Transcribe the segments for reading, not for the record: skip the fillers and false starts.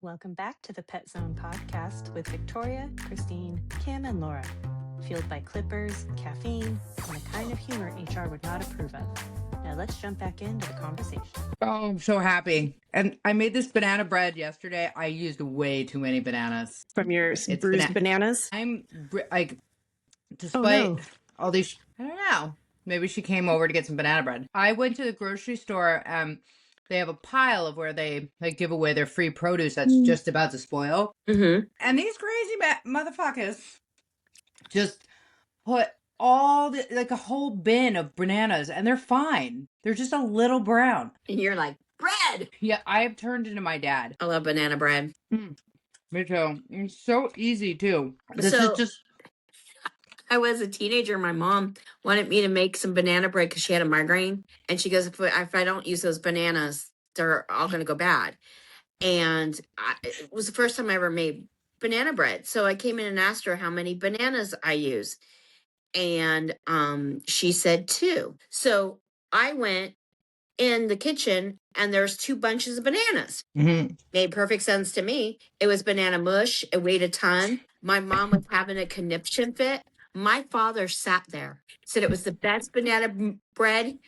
Welcome back to the Pet Zone podcast with Victoria, Christine, Kim, and Laura. Fueled by clippers, caffeine, and the kind of humor HR would not approve of. Now let's jump back into the conversation. Oh, I'm so happy. And I made this banana bread yesterday. I used way too many bananas. From your bruised bananas? I'm like, despite all these, I don't know. Maybe she came over to get some banana bread. I went to the grocery store and they have a pile of where they give away their free produce that's just about to spoil. Mm-hmm. And these crazy motherfuckers just put all the, like a whole bin of bananas, and they're fine. They're just a little brown. And you're like, bread! Yeah, I have turned into my dad. I love banana bread. Me too. It's so easy too. I was a teenager. My mom wanted me to make some banana bread because she had a migraine. And she goes, if I don't use those bananas, they're all going to go bad. And it was the first time I ever made banana bread. So I came in and asked her how many bananas I use. And she said 2. So I went in the kitchen and there's 2 bunches of bananas. Mm-hmm. Made perfect sense to me. It was banana mush. It weighed a ton. My mom was having a conniption fit. My father sat there, said it was the best banana bread,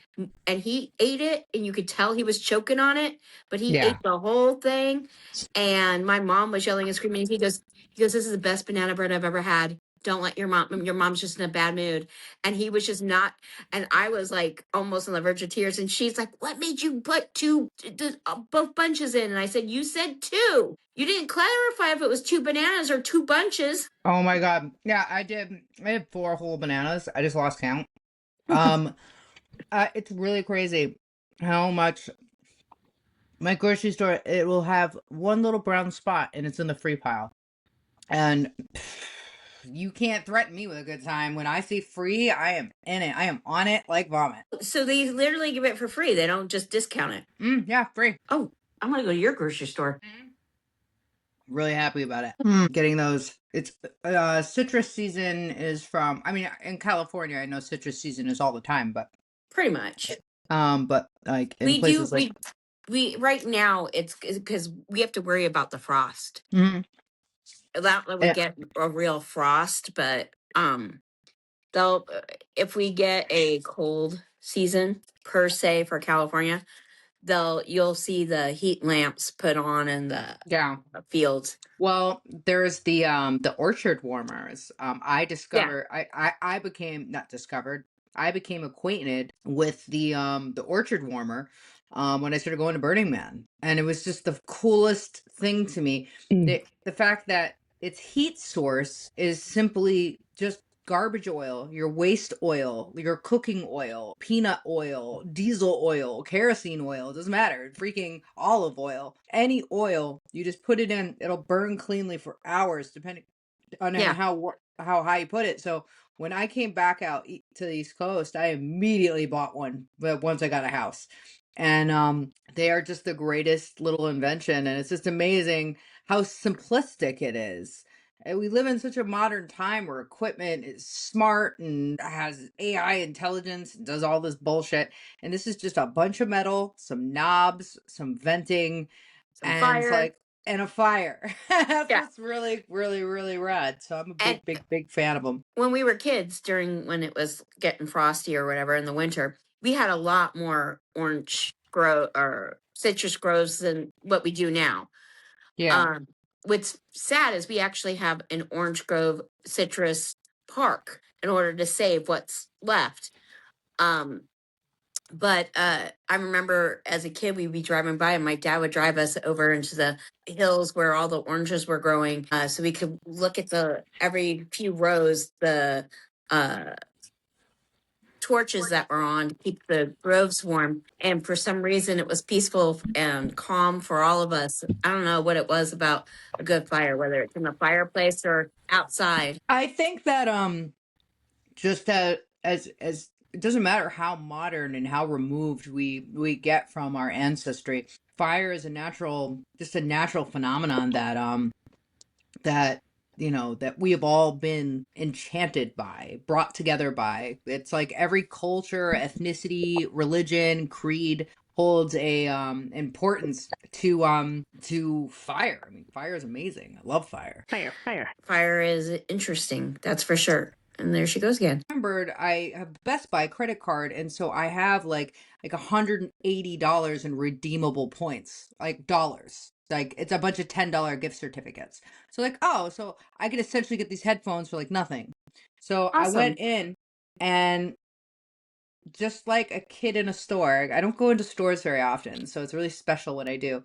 and he ate it, and you could tell he was choking on it, but he ate the whole thing. And my mom was yelling and screaming. He goes, this is the best banana bread I've ever had. Don't let your mom's just in a bad mood. And he was just not, and I was like almost on the verge of tears. And she's like, what made you put both bunches in? And I said, you said 2. You didn't clarify if it was 2 bananas or 2 bunches. Oh my God. Yeah, I did. I had 4 whole bananas. I just lost count. It's really crazy how much my grocery store, it will have one little brown spot and it's in the free pile. And you can't threaten me with a good time. When I see free, I am in it. I am on it like vomit. So they literally give it for free. They don't just discount it. Yeah, free. Oh, I'm going to go to your grocery store. Really happy about it. Getting those. It's citrus season is from, I mean, in California, I know citrus season is all the time, but pretty much. But like in places we right now it's because we have to worry about the frost. Mm-hmm. We get a real frost, but they'll if we get a cold season per se for California, you'll see the heat lamps put on in the fields. Well, there's the orchard warmers. I became acquainted with the orchard warmer when I started going to Burning Man, and it was just the coolest thing to me. The fact that its heat source is simply just garbage oil, your waste oil, your cooking oil, peanut oil, diesel oil, kerosene oil, it doesn't matter, freaking olive oil, any oil, you just put it in, it'll burn cleanly for hours depending on how high you put it. So when I came back out to the East Coast, I immediately bought one, but once I got a house. And they are just the greatest little invention, and it's just amazing how simplistic it is. And we live in such a modern time where equipment is smart and has AI intelligence and does all this bullshit. And this is just a bunch of metal, some knobs, some venting, and fire. And a fire. That's what's really, really, really rad. So I'm a big fan of them. When we were kids, when it was getting frosty or whatever in the winter, we had a lot more citrus groves than what we do now. Yeah. What's sad is we actually have an orange grove citrus park in order to save what's left. But I remember as a kid, we'd be driving by and my dad would drive us over into the hills where all the oranges were growing. So we could look at every few rows, the torches that were on to keep the groves warm. And for some reason, it was peaceful and calm for all of us. I don't know what it was about a good fire, whether it's in the fireplace or outside. I think that just as it doesn't matter how modern and how removed we get from our ancestry, fire is a natural phenomenon that we have all been enchanted by, brought together by. It's like every culture, ethnicity, religion, creed, holds a importance to fire. I mean, fire is amazing. I love fire. Fire is interesting, that's for sure. And there she goes again. Remembered I have Best Buy credit card, and so I have like $180 in redeemable points, like dollars. Like it's a bunch of $10 gift certificates. So like, oh, so I could essentially get these headphones for like nothing. So I Awesome. went in and just like a kid in a store, I don't go into stores very often, so it's really special when I do.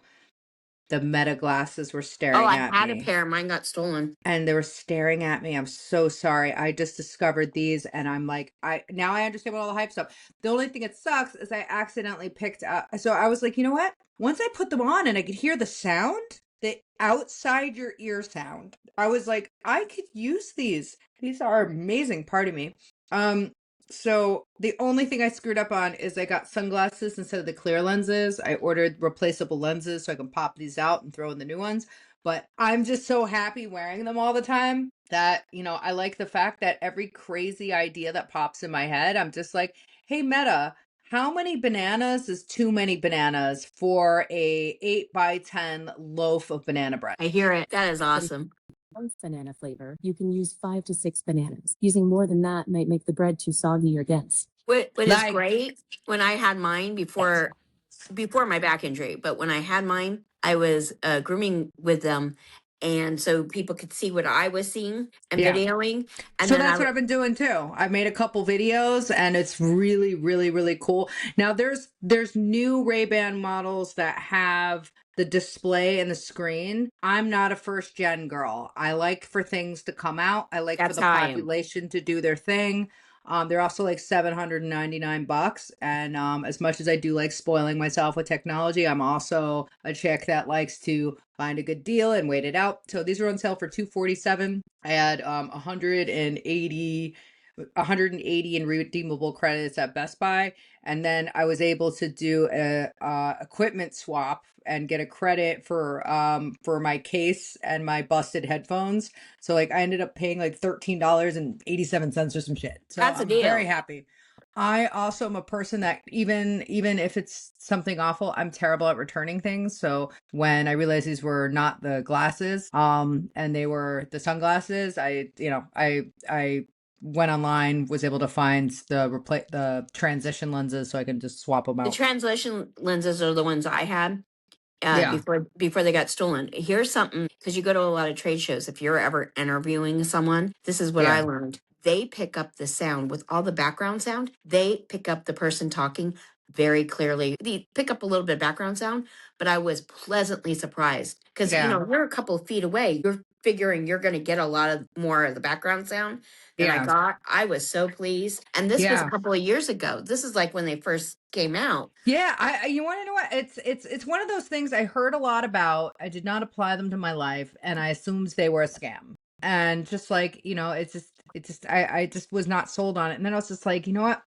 The Meta glasses were Oh, staring I at had a me. pair. Mine got stolen. And they were staring at me. I'm so sorry. I just discovered these and I'm like, now I understand what all the hype stuff. The only thing that sucks is I accidentally picked up. So I was like, you know what? Once I put them on and I could hear the sound, the outside your ear sound, I was like, I could use these. These are amazing. Pardon me. So the only thing I screwed up on is I got sunglasses instead of the clear lenses. I ordered replaceable lenses so I can pop these out and throw in the new ones. But I'm just so happy wearing them all the time that, I like the fact that every crazy idea that pops in my head, I'm just like, hey, Meta, how many bananas is too many bananas for a 8x10 loaf of banana bread? I hear it. That is awesome. Both banana flavor, you can use 5 to 6 bananas. Using more than that might make the bread too soggy or dense. What is Like- great, when I had mine before my back injury, but when I had mine, I was grooming with them, and so people could see what I was seeing and Yeah. videoing. And So then that's what I've been doing too. I've made a couple videos and it's really, really, really cool. Now there's new Ray-Ban models that have the display and the screen. I'm not a first gen girl. I like for things to come out. I like That's for the how I am. population to do their thing. They're also like $799. And as much as I do like spoiling myself with technology, I'm also a chick that likes to find a good deal and wait it out. So these are on sale for $247. I had 180 in redeemable credits at Best Buy, and then I was able to do a equipment swap and get a credit for my case and my busted headphones. So like I ended up paying like $13.87 or some shit. So That's a I'm deal. very happy. I also am a person that even if it's something awful, I'm terrible at returning things. So when I realized these were not the glasses, and they were the sunglasses, I went online, was able to find the transition lenses so I can just swap them The out. translation lenses are the ones I had Yeah. before they got stolen. Here's something, because you go to a lot of trade shows. If you're ever interviewing someone, this is what Yeah. I learned. They pick up the sound with all the background sound. They pick up the person talking very clearly. They pick up a little bit of background sound, but I was pleasantly surprised because Yeah. you're a couple of feet away. You're figuring you're going to get a lot of more of the background sound than I Yeah. got. I was so pleased. And this was Yeah. a couple of years ago. This is like when they first came out. Yeah, you want to know what? It's one of those things I heard a lot about. I did not apply them to my life, and I assumed they were a scam. And just like, I just was not sold on it. And then I was just like, you know what?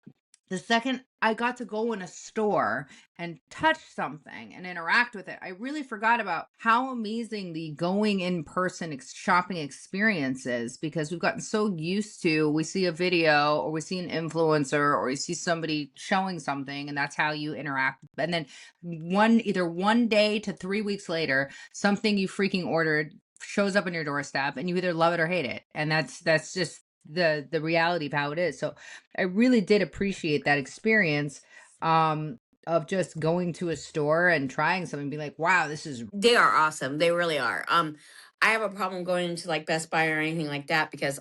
The second I got to go in a store and touch something and interact with it, I really forgot about how amazing the going in person shopping experience is, because we've gotten so used to, we see a video or we see an influencer or we see somebody showing something and that's how you interact. And then either 1 day to 3 weeks later, something you freaking ordered shows up on your doorstep and you either love it or hate it. And that's just the reality of how it is. So I really did appreciate that experience of just going to a store and trying something and be like, wow, this is They are awesome. They really are. I have a problem going into like Best Buy or anything like that because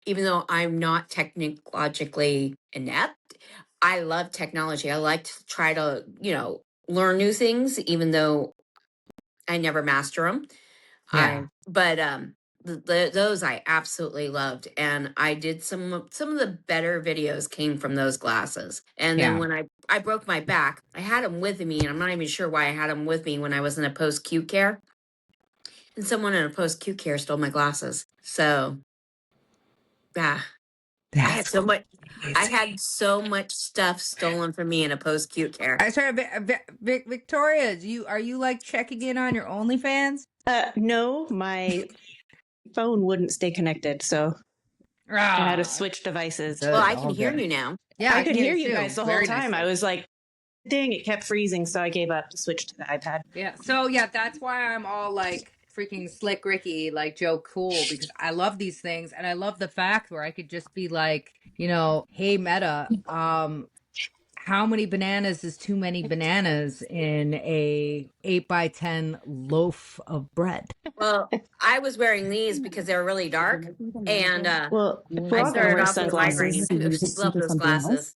even though I'm not technologically inept, I love technology. I like to try to, learn new things, even though I never master them. Yeah. Those I absolutely loved, and I did some of the better videos came from those glasses. And then Yeah. when I broke my back, I had them with me, and I'm not even sure why I had them with me when I was in a post-acute care. And someone in a post-acute care stole my glasses. So, yeah, I had so much. I had so much stuff stolen from me in a post-acute care. Sorry, Victoria, are you like checking in on your OnlyFans? No, my phone wouldn't stay connected, so I had to switch devices. Well, I can hear you now. Yeah, I could can hear you too. guys the whole Very time. nicely. I was like Dang, it kept freezing, so I gave up to switch to the iPad. Yeah. So yeah, that's why I'm all like freaking slick Ricky, like Joe Cool, because I love these things and I love the fact where I could just be like, hey Meta, how many bananas is too many bananas in a 8x10 loaf of bread? Well, I was wearing these because they were really dark, and Well, I we're all gonna started wear off with sunglasses. migraines. I love those glasses.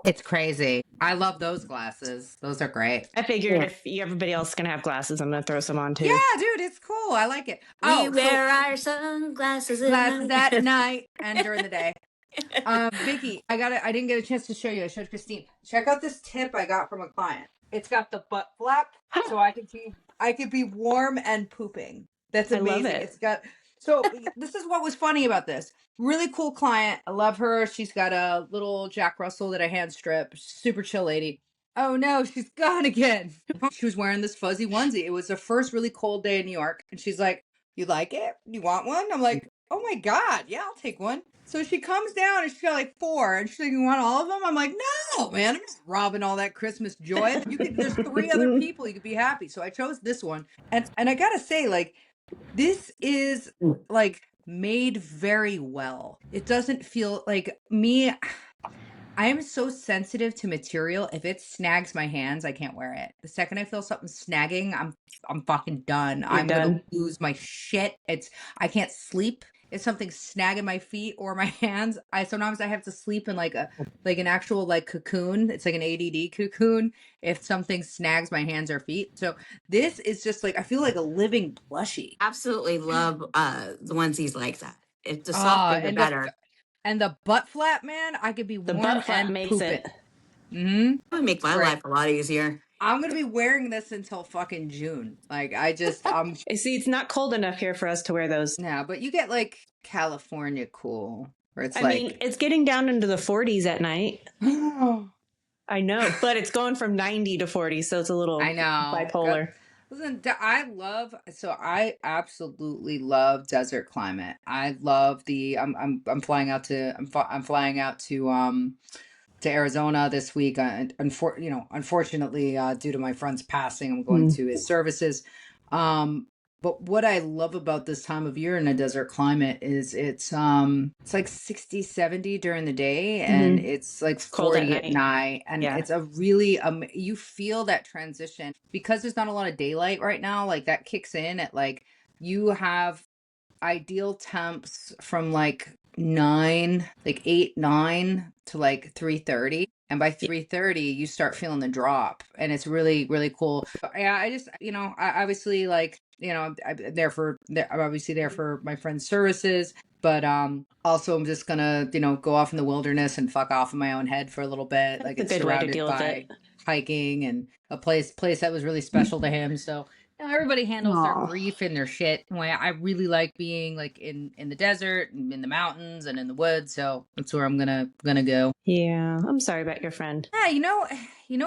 It's crazy. I love those glasses. Those are great. I figured if everybody else is gonna have glasses, I'm gonna throw some on too. Yeah, dude, it's cool. I like it. We wear our sunglasses glasses at at night and during the day. Vicky, I didn't get a chance to show you. I showed Christine. Check out this tip I got from a client. It's got the butt flap, so I could be warm and pooping. That's amazing. I love it. It's got so this is what was funny about this. Really cool client. I love her. She's got a little Jack Russell that I hand strip. Super chill lady. Oh no, she's gone again. She was wearing this fuzzy onesie. It was the first really cold day in New York. And she's like, "You like it? You want one?" I'm like, "Oh my God, yeah, I'll take one." So she comes down and she's got like 4. And she's like, "You want all of them?" I'm like, "No, man, I'm just robbing all that Christmas joy. There's 3 other people you could be happy." So I chose this one. And I gotta say, like, this is like made very well. It doesn't feel like me. I am so sensitive to material. If it snags my hands, I can't wear it. The second I feel something snagging, I'm fucking done. I'm gonna lose my shit. I can't sleep if something's snagging my feet or my hands. Sometimes I have to sleep in like an actual like cocoon. It's like an ADD cocoon if something snags my hands or feet. So this is just like I feel like a living plushie. Absolutely love the onesies like that. If the softer, the better. And the butt flap, man, I could be The warm butt flap and makes pooping. it. It would make my life a lot easier. I'm gonna be wearing this until fucking June. Like I just See, it's not cold enough here for us to wear those. Yeah, but you get like California cool, where it's I mean, it's getting down into the 40s at night. I know, but it's going from 90 to 40, so it's a little bipolar. Listen, I absolutely love desert climate. I love I'm flying out to Arizona this week. Unfortunately, due to my friend's passing, I'm going to his services. But what I love about this time of year in a desert climate is it's like 60, 70 during the day and it's like 40 at night. And it's a really, you feel that transition because there's not a lot of daylight right now. Like that kicks in at like, you have ideal temps from like 8, 9 to like 3:30. And by 3:30, you start feeling the drop. And it's really, really cool. Yeah, I just, I obviously like, I'm obviously there for my friend's services, but also I'm just gonna, go off in the wilderness and fuck off in my own head for a little bit. Like it's surrounded by hiking and a place that was really special to him. So everybody handles their grief and their shit. I really like being like in the desert and in the mountains and in the woods. So that's where I'm gonna go. Yeah, I'm sorry about your friend. Yeah,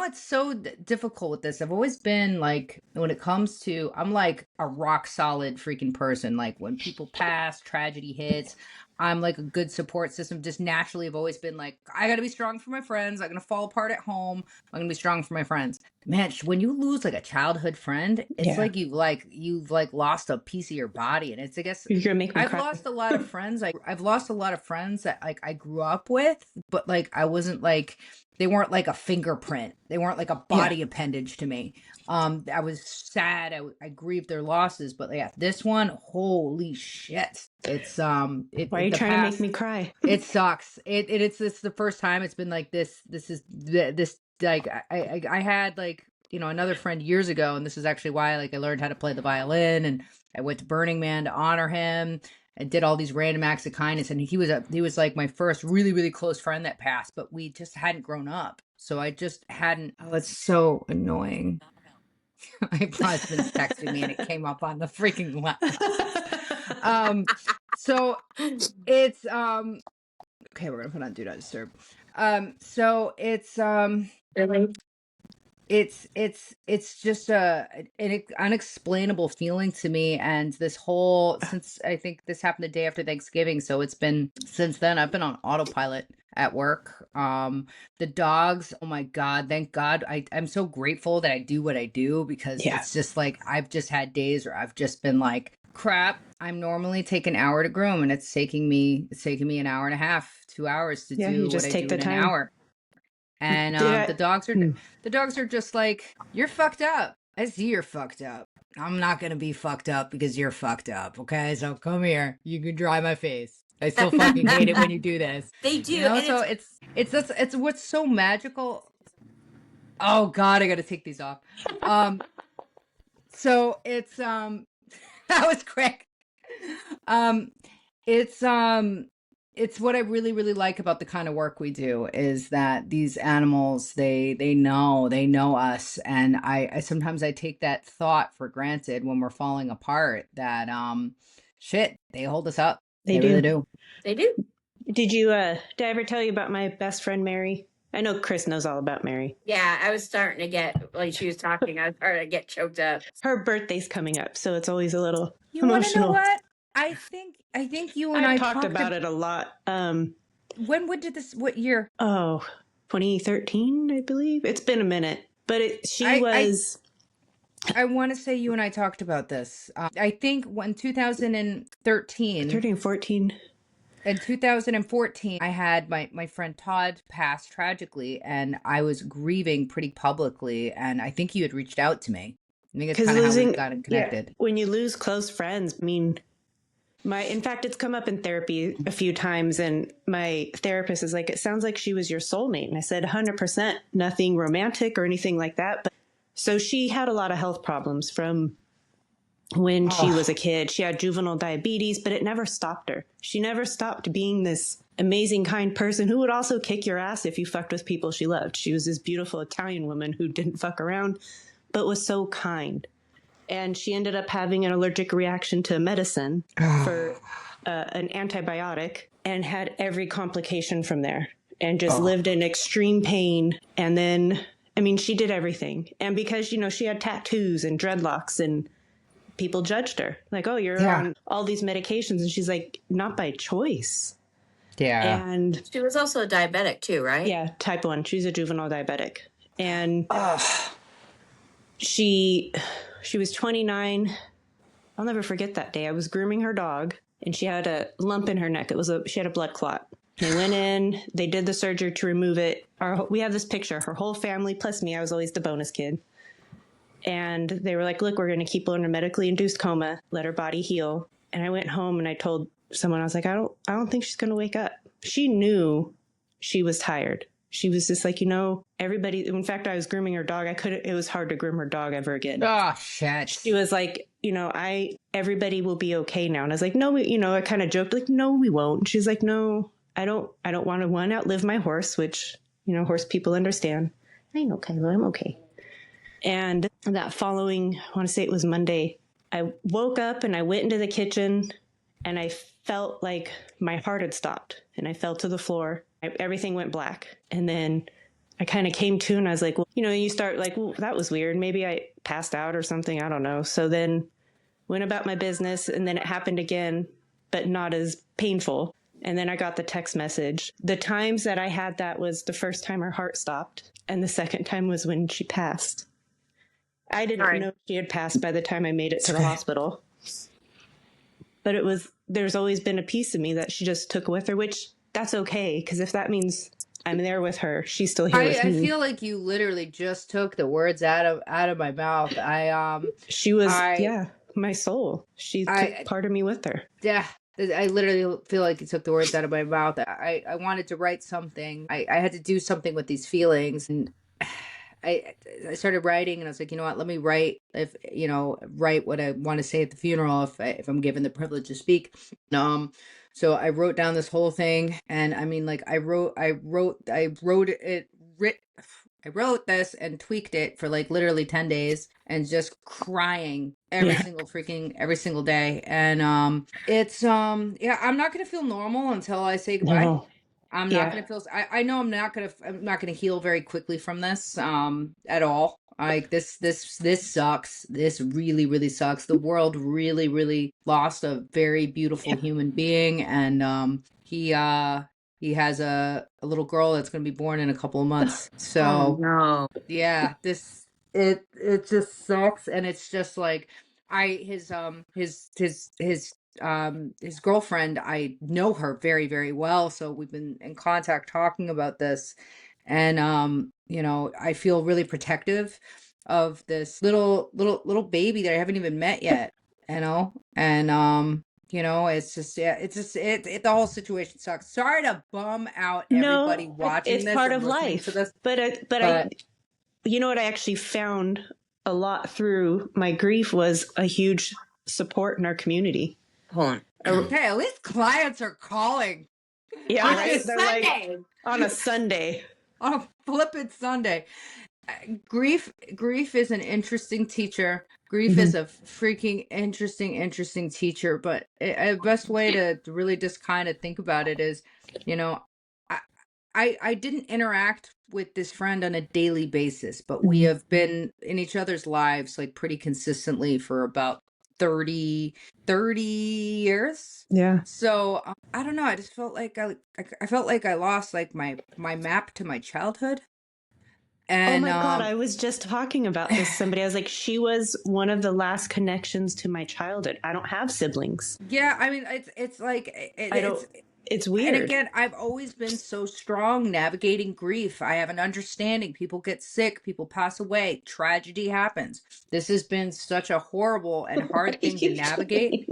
it's so difficult with this. I've always been like, when it comes to, I'm like a rock solid freaking person. Like when people pass, tragedy hits, I'm like a good support system. Just naturally have always been like, I gotta be strong for my friends. I'm gonna fall apart at home. I'm gonna be strong for my friends. Man, when you lose like a childhood friend, it's like you've lost a piece of your body. And it's, I guess, you're gonna make me I've cry. lost a lot of friends. I've lost a lot of friends that like I grew up with, but like I wasn't like, they weren't like a fingerprint. They weren't like a body appendage to me. I was sad. I grieved their losses, but yeah, this one, holy shit. It's why are you trying to make me cry? It sucks. It's the first time it's been like this. This is this like I had like, another friend years ago, and this is actually why like I learned how to play the violin, and I went to Burning Man to honor him. And did all these random acts of kindness, and he was like my first really, really close friend that passed, but we just hadn't grown up, so I just hadn't. Oh, it's so annoying. My husband's texting me, and it came up on the freaking laptop. So it's okay. We're gonna put on Do Not Disturb. So it's Really? It's just an unexplainable feeling to me, and since I think this happened the day after Thanksgiving, so it's been since then I've been on autopilot. at work. The dogs, oh my God, thank God. I'm so grateful that I do what I do, because it's just like, I've just had days where I've just been like, crap, I'm normally take an hour to groom, and it's taking me an hour and a half, 2 hours to do what I do in an hour. And the dogs are just like, you're fucked up. I see you're fucked up. I'm not gonna be fucked up because you're fucked up. Okay, so come here. You can dry my face. I still fucking hate it when you do this. They do. You know, so it's what's so magical. Oh God, I gotta take these off. So it's that was quick. It's what I really, really like about the kind of work we do, is that these animals, they know us. And I sometimes I take that thought for granted when we're falling apart, that shit, they hold us up. They really do. They do. Did I ever tell you about my best friend Mary? I know Chris knows all about Mary. Yeah, I was starting to get, like she was talking, I was starting to get choked up. Her birthday's coming up, so it's always a little You want to know what? I think you and I talked about it a lot. What year? Oh, 2013, I believe. It's been a minute, but I want to say you and I talked about this. I think when 2013, 14. In 2014, I had my friend Todd pass tragically, and I was grieving pretty publicly. And I think you had reached out to me. I think it's kind of how we got connected. Yeah, when you lose close friends, I mean, in fact, it's come up in therapy a few times, and my therapist is like, it sounds like she was your soulmate. And I said, 100%, nothing romantic or anything like that. But so she had a lot of health problems from when she was a kid. She had juvenile diabetes, but it never stopped her. She never stopped being this amazing, kind person who would also kick your ass if you fucked with people she loved. She was this beautiful Italian woman who didn't fuck around, but was so kind. And she ended up having an allergic reaction to medicine for an antibiotic, and had every complication from there, and just lived in extreme pain. And then, I mean, she did everything. And because, she had tattoos and dreadlocks, and people judged her like, oh, you're on all these medications. And she's like, not by choice. Yeah. And she was also a diabetic too, right? Yeah, type 1. She's a juvenile diabetic. And she was 29. I'll never forget that day. I was grooming her dog, and she had a lump in her neck. She had a blood clot. They went in, they did the surgery to remove it. We have this picture, her whole family plus me. I was always the bonus kid. And they were like, look, we're going to keep her in a medically induced coma, let her body heal. And I went home and I told someone, I was like, I don't think she's going to wake up. She knew she was tired. She was just like, everybody, in fact, I was grooming her dog. It was hard to groom her dog ever again. Oh, shit. She was like, everybody will be okay now. And I was like, no, I kind of joked like, no, we won't. And she's like, no, I don't want to outlive my horse, which, horse people understand. I know, Kylo, I'm okay. And that following, I want to say it was Monday, I woke up and I went into the kitchen, and I felt like my heart had stopped, and I fell to the floor. Everything went black. And then I kind of came to, and I was like, well, you start like, well, that was weird. Maybe I passed out or something. I don't know. So then went about my business, and then it happened again, but not as painful. And then I got the text message. The times that I had that was the first time her heart stopped, and the second time was when she passed. I didn't know she had passed by the time I made it to the hospital. But there's always been a piece of me that she just took with her, which that's okay. Because if that means I'm there with her, she's still here with me. I feel like you literally just took the words out of my mouth. She was, my soul. She took part of me with her. Yeah. I literally feel like you took the words out of my mouth. I wanted to write something. I had to do something with these feelings, and I started writing, and I was like, you know what, let me write what I want to say at the funeral if I'm given the privilege to speak. So I wrote down this whole thing, and I mean, like I wrote this and tweaked it for like literally 10 days, and just crying every single day. And it's I'm not gonna feel normal until I say goodbye. No. I'm not going to feel, I know I'm not going to heal very quickly from this, at all. Like this sucks. This really, really sucks. The world really, really lost a very beautiful human being. And, he he has a little girl that's going to be born in a couple of months. Oh So no. yeah, it just sucks, and it's just like his girlfriend, I know her very, very well, so we've been in contact talking about this, and I feel really protective of this little baby that I haven't even met yet, and it's just, yeah, it's just the whole situation sucks. Sorry to bum out everybody No, watching it's this part and of listening to life. this, But you know what I actually found a lot through my grief was a huge support in our community. Hold on. okay, at least clients are calling. Yeah, On right. a They're like Sunday. on a Sunday. On a flippin' Sunday. Grief is an interesting teacher. Grief is a freaking interesting teacher, but a best way to really just kind of think about it is, I, I didn't interact with this friend on a daily basis, but we have been in each other's lives like pretty consistently for about 30 years. Yeah. So I don't know. I just felt like I felt like I lost like my map to my childhood. Oh And my God, I was just talking about this to somebody. I was like, she was one of the last connections to my childhood. I don't have siblings. yeah, I mean, it's like It's weird. and again, I've always been so strong navigating grief. I have an understanding. People get sick, people pass away, tragedy happens. This has been such a horrible and hard thing to navigate.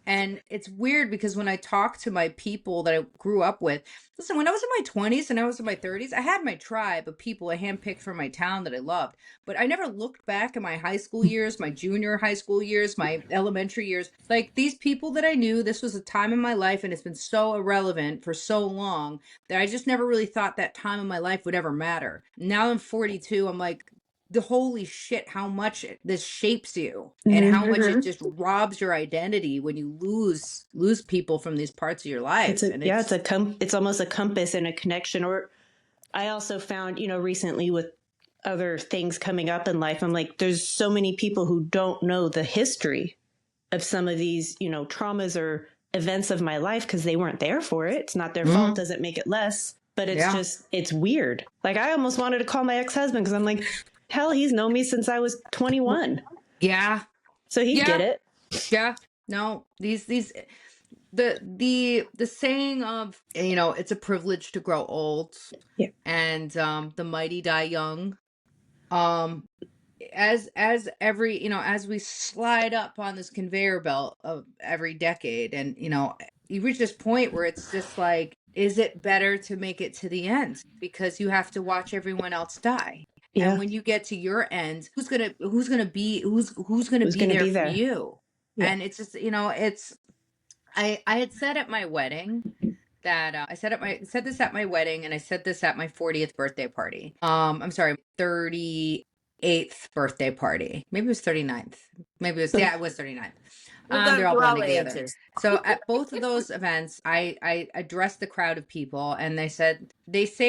And it's weird because when I talk to my people that I grew up with, listen, when I was in my 20s and I was in my 30s, I had my tribe of people I handpicked from my town that I loved. But I never looked back at my high school years, my junior high school years, my elementary years. Like these people that I knew, this was a time in my life, and it's been so irrelevant for so long that I just never really thought that time in my life would ever matter. Now I'm 42. I'm like, the holy shit, how much this shapes you and how much it just robs your identity when you lose people from these parts of your life. It's almost a compass and a connection. Or I also found, recently with other things coming up in life, I'm like, there's so many people who don't know the history of some of these, traumas or events of my life because they weren't there for it. It's not their fault, doesn't make it less, but it's weird. Like I almost wanted to call my ex-husband because I'm like, hell, he's known me since I was 21. Yeah. So he get it. Yeah. No, the saying of, it's a privilege to grow old. Yeah. And the mighty die young. As every, as we slide up on this conveyor belt of every decade, and you reach this point where it's just like, is it better to make it to the end because you have to watch everyone else die? Yeah. And when you get to your end, who's gonna be there for you? Yeah. And it's just, I had said at my wedding that I said this at my wedding, and I said this at my 40th birthday party. I'm sorry, 38th birthday party. Maybe it was 39th. Maybe it was, it was 39th. They're all blending together. So at both of those events, I addressed the crowd of people, and they say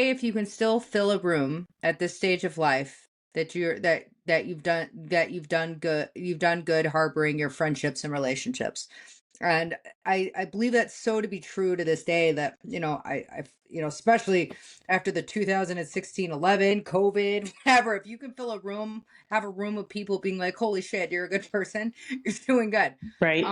if you can still fill a room at this stage of life, that you've done good harboring your friendships and relationships. And I believe that's so to be true to this day, that I especially after the 2016-11 COVID, whatever, if you can have a room of people being like, holy shit, you're a good person, you're doing good. Right.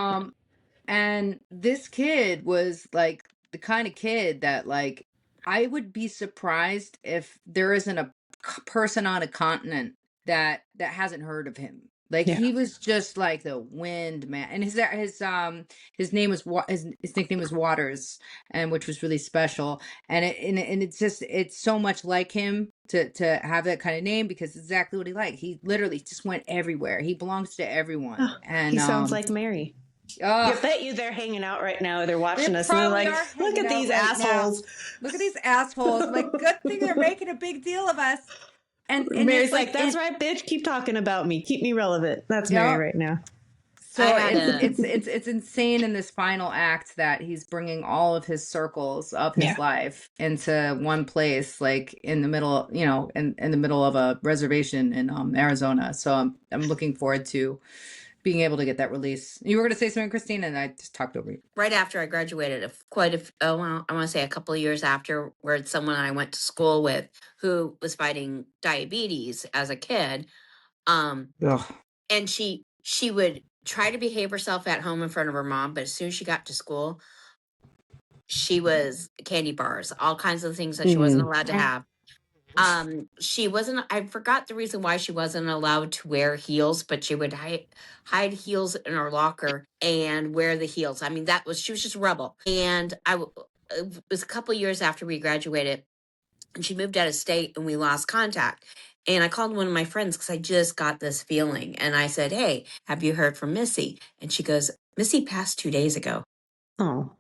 And this kid was like the kind of kid that, like, I would be surprised if there isn't a person on a continent that hasn't heard of him. Like, he was just like the wind man. And his name was his nickname was Waters, and which was really special. And it's so much like him to have that kind of name, because it's exactly what he liked. He literally just went everywhere. He belongs to everyone. Oh, and he sounds like Mary. I bet you they're hanging out right now. They're watching us and they're like, look at these assholes. Look at these assholes. Like, good thing they're making a big deal of us. And Mary's like, that's right, bitch. Keep talking about me. Keep me relevant. That's Mary right now. So it's insane in this final act that he's bringing all of his circles of his life into one place, like in the middle, in the middle of a reservation in Arizona. So I'm looking forward to being able to get that release. You were going to say something, Christine, and I just talked over you. Right after I graduated, I want to say a couple of years afterwards, someone I went to school with who was fighting diabetes as a kid. Ugh. And she would try to behave herself at home in front of her mom, but as soon as she got to school, she was candy bars, all kinds of things that she wasn't allowed to have. She wasn't, I forgot the reason why she wasn't allowed to wear heels, but she would hide heels in her locker and wear the heels. I mean, she was just a rebel. And it was a couple years after we graduated, and she moved out of state and we lost contact. And I called one of my friends because I just got this feeling. And I said, hey, have you heard from Missy? And she goes, Missy passed 2 days ago. Oh.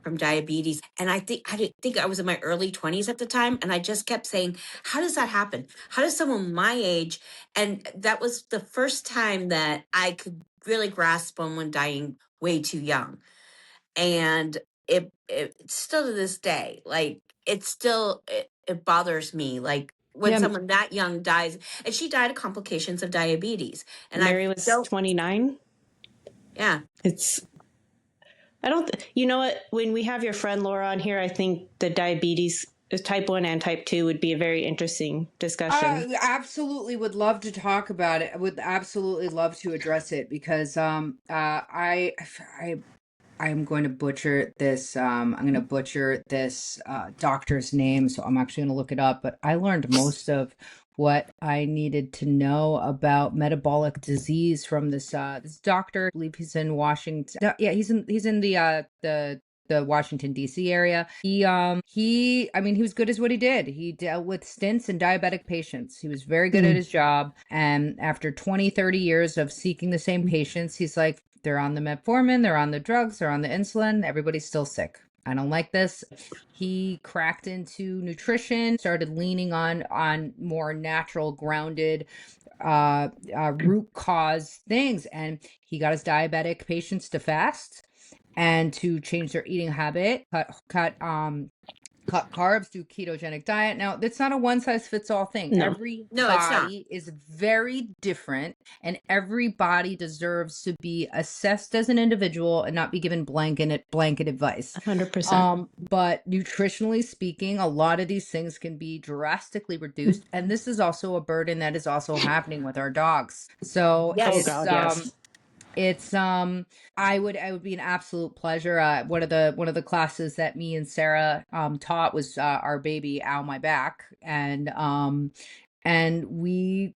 From diabetes. And I didn't think I was in my early 20s at the time. And I just kept saying, how does that happen? How does someone my age? And that was the first time that I could really grasp someone dying way too young. And it still to this day, like it bothers me. Like when someone that young dies, and she died of complications of diabetes. And Mary was 29. Yeah. You know what? When we have your friend Laura on here, I think the diabetes type 1 and type 2 would be a very interesting discussion. I absolutely would love to talk about it. I would absolutely love to address it because I'm going to butcher this. I'm going to butcher this doctor's name, so I'm actually going to look it up. But I learned most of what I needed to know about metabolic disease from this doctor. I believe he's in Washington. Yeah, he's in the Washington D.C. area. He was good as what he did. He dealt with stents and diabetic patients. He was very good at his job. And after 20, 30 years of seeking the same patients, he's like, they're on the metformin, they're on the drugs, they're on the insulin. Everybody's still sick. I don't like this. He cracked into nutrition, started leaning on more natural, grounded, root cause things. And he got his diabetic patients to fast and to change their eating habit, cut carbs, do ketogenic diet. Now, it's not a one size fits all thing. No. Every No, it's not. body is very different, and every body deserves to be assessed as an individual and not be given blanket advice. 100%. But nutritionally speaking, a lot of these things can be drastically reduced, and this is also a burden that is also happening with our dogs. So Yes. it's yes. it's I would be an absolute pleasure. One of the classes that me and Sarah taught was our baby Ow My Back, and we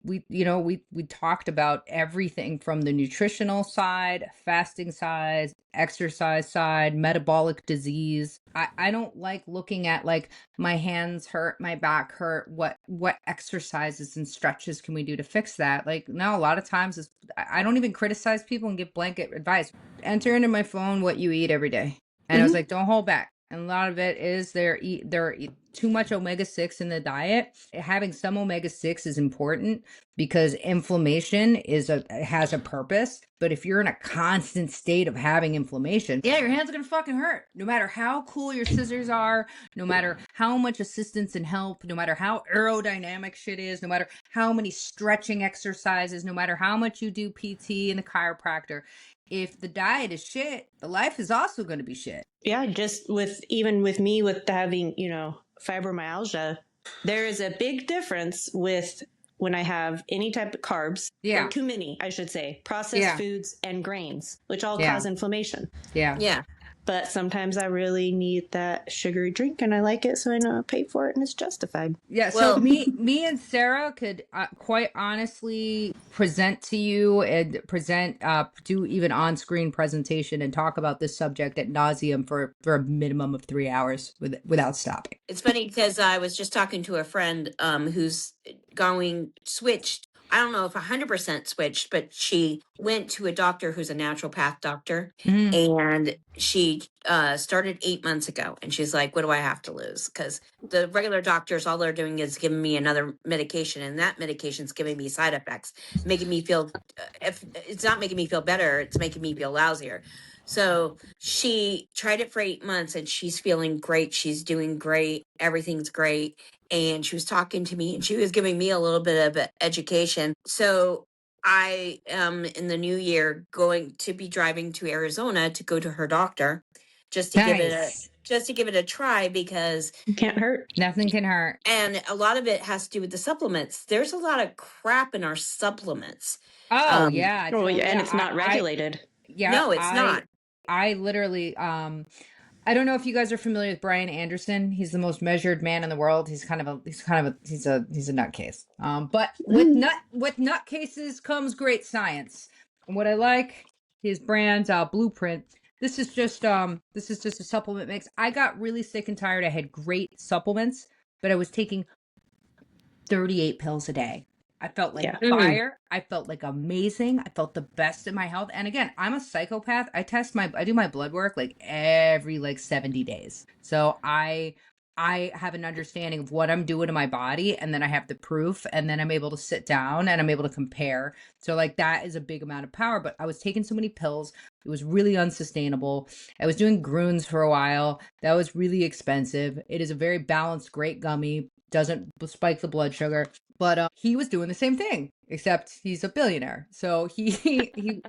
talked about everything from the nutritional side, fasting side, exercise side, metabolic disease. I don't like looking at like my hands hurt, my back hurt. What exercises and stretches can we do to fix that? Like, no, a lot of times I don't even criticize people and give blanket advice. Enter into my phone what you eat every day. And I was like, don't hold back. And a lot of it is there too much omega-6 in the diet. Having some omega-6 is important because inflammation has a purpose. But if you're in a constant state of having inflammation, yeah, your hands are gonna fucking hurt. No matter how cool your scissors are, no matter how much assistance and help, no matter how aerodynamic shit is, no matter how many stretching exercises, no matter how much you do PT and the chiropractor, if the diet is shit, the life is also going to be shit. Yeah, just with me with having, fibromyalgia, there is a big difference with when I have any type of carbs, or too many, I should say, processed foods and grains, which all cause inflammation. Yeah. But sometimes I really need that sugary drink and I like it, so I know I pay for it and it's justified. Yeah, so me and Sarah could quite honestly present to you and do even on-screen presentation and talk about this subject at nauseum for a minimum of 3 hours without stopping. It's funny because I was just talking to a friend who's switched. I don't know if 100% switched, but she went to a doctor who's a naturopath doctor, and she started 8 months ago. And she's like, what do I have to lose? Because the regular doctors, all they're doing is giving me another medication, and that medication's giving me side effects, making me feel, if it's not making me feel better, it's making me feel lousier. So she tried it for 8 months and she's feeling great. She's doing great. Everything's great. And she was talking to me and she was giving me a little bit of education. So I am in the new year going to be driving to Arizona to go to her doctor just to give it Nice. a try because Can't hurt. Nothing can hurt. and a lot of it has to do with the supplements. There's a lot of crap in our supplements. Oh Um, yeah, Oh, yeah, and yeah. it's not regulated. no, it's not. I literally I don't know if you guys are familiar with Brian Anderson. He's the most measured man in the world. He's a nutcase. But with nutcases comes great science. And what I like, his brand Blueprint. This is just a supplement mix. I got really sick and tired. I had great supplements, but I was taking 38 pills a day. I felt like Yeah. fire. I felt like amazing. I felt the best in my health. And again, I'm a psychopath. I do my blood work like every 70 days. So I have an understanding of what I'm doing to my body, and then I have the proof, and then I'm able to sit down and I'm able to compare. So that is a big amount of power, but I was taking so many pills. It was really unsustainable. I was doing Grunes for a while. That was really expensive. It is a very balanced, great gummy. Doesn't spike the blood sugar. But he was doing the same thing, except he's a billionaire. So he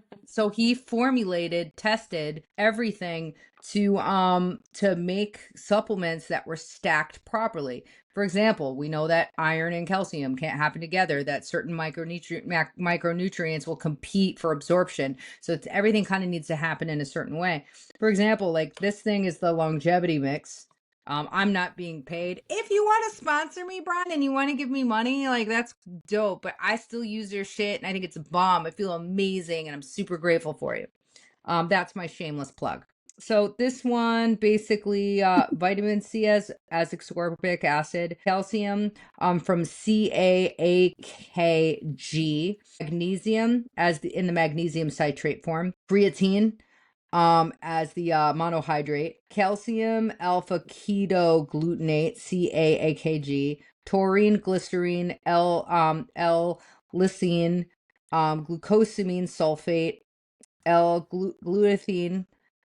formulated, tested everything to make supplements that were stacked properly. For example, we know that iron and calcium can't happen together, that certain micronutrients will compete for absorption. So everything kind of needs to happen in a certain way. For example, this thing is the longevity mix. I'm not being paid. If you want to sponsor me, Brian, and you want to give me money, that's dope. But I still use your shit, and I think it's a bomb. I feel amazing, and I'm super grateful for you. That's my shameless plug. So this one basically vitamin C as ascorbic acid, calcium from CAAKG, magnesium in the magnesium citrate form, creatine as the monohydrate, calcium alpha ketoglutamate CAAKG, taurine, glycerine, L-lysine, glucosamine sulfate, L-glutathione,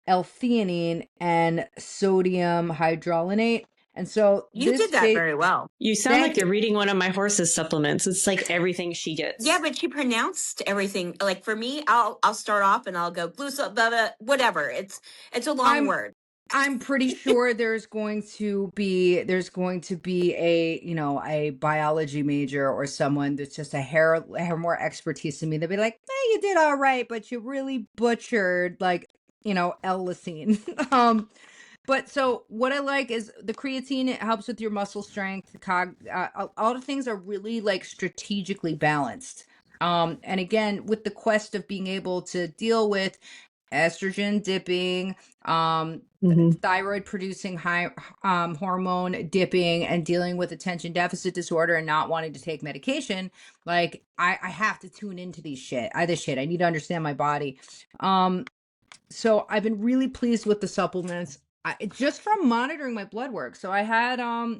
L-theanine, and sodium hydrogenate. And so You did that very well. You sound Thank like you're reading one of my horse's supplements. It's like everything she gets. Yeah, but she pronounced everything. Like for me, I'll start off and I'll go blah, blah, blah, whatever. It's a long word. I'm pretty sure there's going to be a biology major or someone that's just a hair more expertise than me. They'll be like, you did all right, but you really butchered L-lysine. But so what I like is the creatine. It helps with your muscle strength. All the things are really strategically balanced. And again, with the quest of being able to deal with estrogen dipping, thyroid producing high hormone dipping, and dealing with attention deficit disorder and not wanting to take medication, I have to tune into this shit. I need to understand my body. So I've been really pleased with the supplements. Just from monitoring my blood work. So I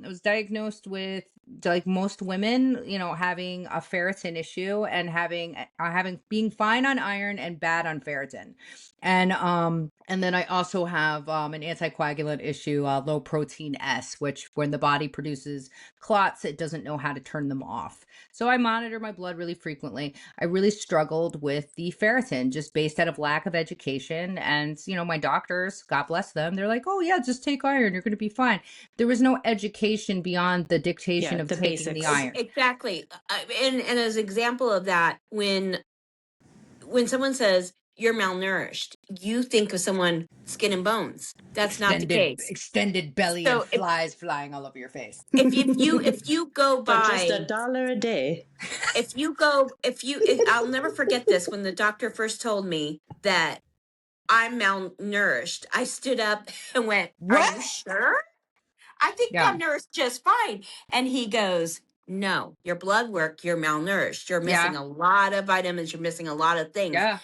was diagnosed with, like most women, having a ferritin issue and being fine on iron and bad on ferritin. And then I also have an anticoagulant issue, low protein S, which when the body produces clots, it doesn't know how to turn them off. So I monitor my blood really frequently. I really struggled with the ferritin just based out of lack of education. And, my doctors, God bless them, they're like, oh yeah, just take iron, you're going to be fine. There was no education beyond the dictation of the taking basics. The iron. Exactly. And as an example of that, when someone says you're malnourished, you think of someone skin and bones. That's not the case. Extended belly and flies flying all over your face. If you go by for just $1 a day. I'll never forget this. When the doctor first told me that I'm malnourished, I stood up and went, what? Are you sure? I think I'm nourished just fine. And he goes, no, your blood work, you're malnourished. You're missing a lot of vitamins. You're missing a lot of things. Yeah.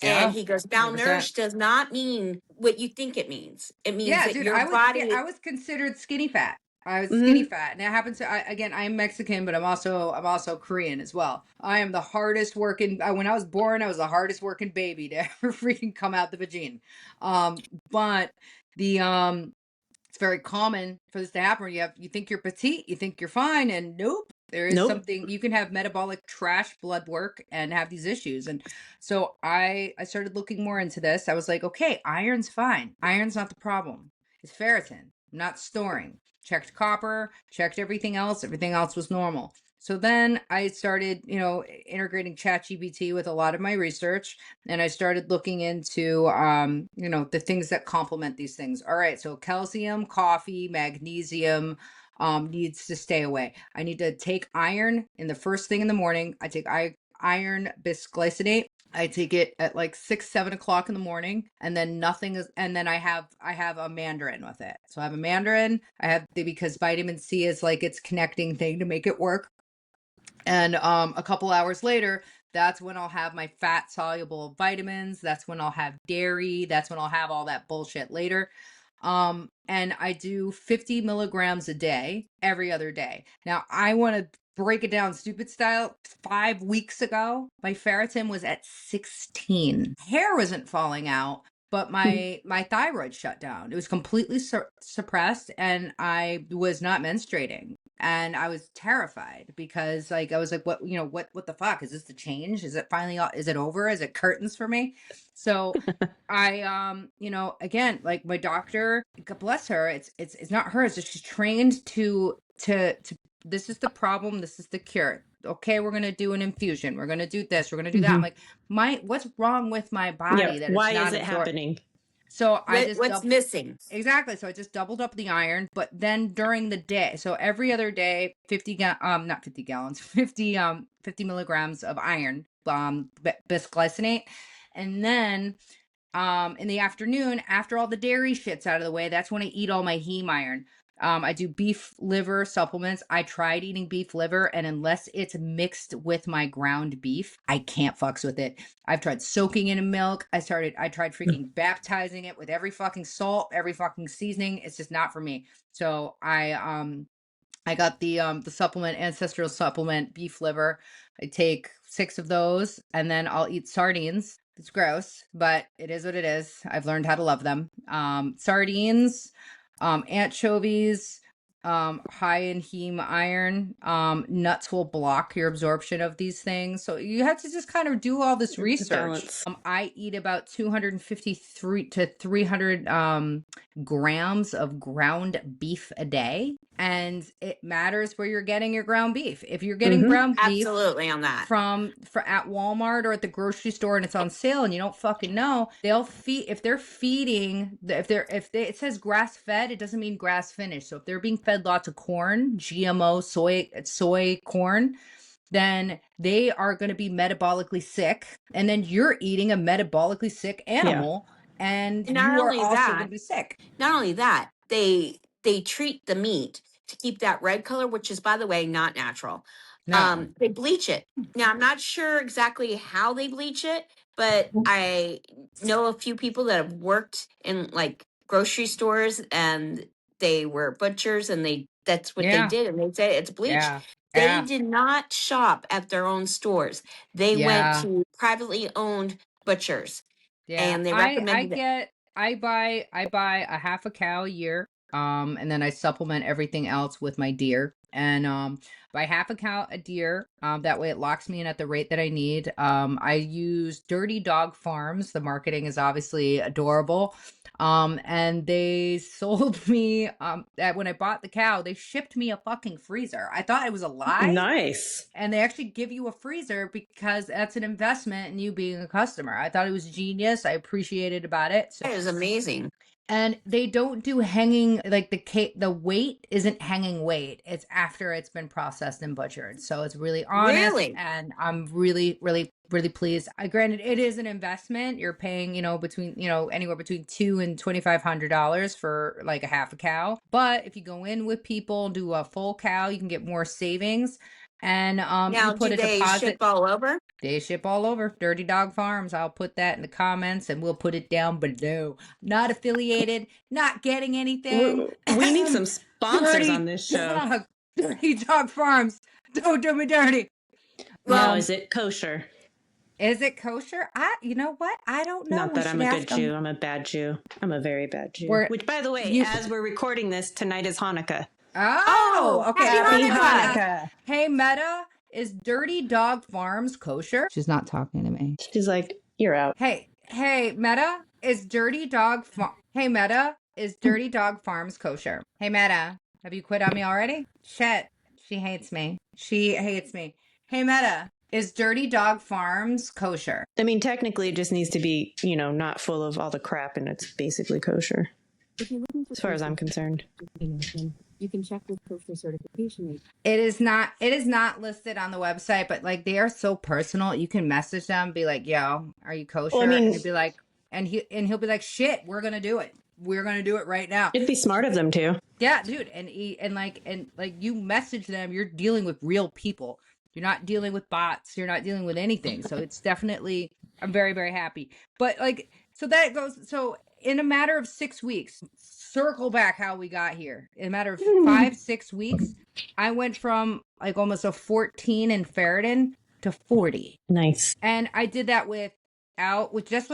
And he goes, malnourished 100%. Does not mean what you think it means. It means that your body. I was considered skinny fat. I was skinny fat, and it happens to. I'm Mexican, but I'm also Korean as well. I am the hardest working. When I was born, I was the hardest working baby to ever freaking come out the vagina. But the it's very common for this to happen. You think you're petite, you think you're fine, and nope. There is Nope. something, you can have metabolic trash blood work and have these issues. And so I started looking more into this. I was like, okay, iron's fine. Iron's not the problem. It's ferritin. I'm not storing. Checked copper, checked everything else. Everything else was normal. So then I started, integrating ChatGPT with a lot of my research, and I started looking into, the things that complement these things. All right, so calcium, coffee, magnesium, needs to stay away. I need to take iron in the first thing in the morning. I take iron bisglycinate. I take it at like 6, 7 o'clock in the morning, and then nothing is, and then I have a mandarin with it. So I have a mandarin. Because vitamin C is like its connecting thing to make it work. And a couple hours later, that's when I'll have my fat soluble vitamins. That's when I'll have dairy. That's when I'll have all that bullshit later. And I do 50 milligrams a day, every other day. Now I want to break it down stupid style. 5 weeks ago, my ferritin was at 16. Hair wasn't falling out, but my thyroid shut down. It was completely suppressed, and I was not menstruating. And I was terrified because I was like, what the fuck? Is this the change? Is it finally, is it over? Is it curtains for me? So I, again, like my doctor, God bless her. It's not her. It's just she's trained to, this is the problem. This is the cure. Okay. We're going to do an infusion. We're going to do this. We're going to do that. I'm like, what's wrong with my body that why it's not is it happening? So I just what's missing? Exactly. So I just doubled up the iron, but then during the day, so every other day, 50 not 50 gallons, 50 milligrams of iron, bisglycinate. And then in the afternoon, after all the dairy shit's out of the way, that's when I eat all my heme iron. I do beef liver supplements. I tried eating beef liver, and unless it's mixed with my ground beef, I can't fucks with it. I've tried soaking it in milk. I tried freaking baptizing it with every fucking salt, every fucking seasoning. It's just not for me. So I got the supplement, ancestral supplement, beef liver. I take 6 of those, and then I'll eat sardines. It's gross, but it is what it is. I've learned how to love them. Sardines, anchovies, high in heme iron. Nuts will block your absorption of these things. So you have to just kind of do all this research. I eat about 253 to 300 grams of ground beef a day. And it matters where you're getting your ground beef. If you're getting ground beef Absolutely on that. at Walmart or at the grocery store and it's on sale and you don't fucking know, they'll feed, if they're feeding, it says grass fed, it doesn't mean grass finished. So if they're being fed lots of corn, GMO, soy corn, then they are going to be metabolically sick. And then you're eating a metabolically sick animal, and you are also going to be sick. Not only that, they treat the meat to keep that red color, which is, by the way, not natural. No. They bleach it. Now, I'm not sure exactly how they bleach it, but I know a few people that have worked in like grocery stores, and they were butchers, and that's what they did, and they say it's bleached. They did not shop at their own stores. They went to privately owned butchers. And they recommended I buy a half a cow a year, and then I supplement everything else with my deer. And by half a cow a deer, that way it locks me in at the rate that I need. I use Dirty Dog Farms. The marketing is obviously adorable. And they sold me that when I bought the cow, they shipped me a fucking freezer. I thought it was a lie. Nice. And they actually give you a freezer because that's an investment in you being a customer. I thought it was genius. I appreciated about it. So it was amazing. And they don't do hanging, like the weight isn't hanging weight. It's after it's been processed and butchered. So it's really honest. Really? And I'm really, really, really pleased. Granted, it is an investment. You're paying, between, anywhere between $200 and $2,500 for like a half a cow. But if you go in with people, do a full cow, you can get more savings. And now, you put do they ship all over? They ship all over. Dirty Dog Farms. I'll put that in the comments, and we'll put it down below. Not affiliated, not getting anything. We need some sponsors on this show. Dirty Dog Farms. Don't do me dirty. Well, is it kosher? Is it kosher? You know what? I don't know. Not that I'm a good Jew. I'm a bad Jew. I'm a very bad Jew. Which, by the way, as we're recording this, tonight is Hanukkah. Oh, okay. Happy Let me ask. Hanukkah. Hey, Meta, is Dirty Dog Farms kosher? She's not talking to me. She's like, you're out. Hey, Meta, is Dirty Dog Hey, Meta, is Dirty Dog Farms kosher? Hey, Meta, have you quit on me already? Shit, she hates me. She hates me. Hey, Meta, is Dirty Dog Farms kosher? I mean, technically, it just needs to be, not full of all the crap, and it's basically kosher, If you're looking for as far as kosher I'm concerned. information, you can check with kosher certification. It is not listed on the website, but like they are so personal. You can message them, be like, yo, are you kosher? Well, I mean- and he'd be like, and he'll be like, shit, we're gonna do it. We're gonna do it right now. It'd be smart of them too. Yeah, dude. And you message them, you're dealing with real people. You're not dealing with bots. You're not dealing with anything. So it's definitely, I'm very, very happy. But like, so in a matter of 6 weeks, circle back how we got here. In a matter of 5-6 weeks, I went from like almost a 14 in ferritin to 40. Nice. And I did that with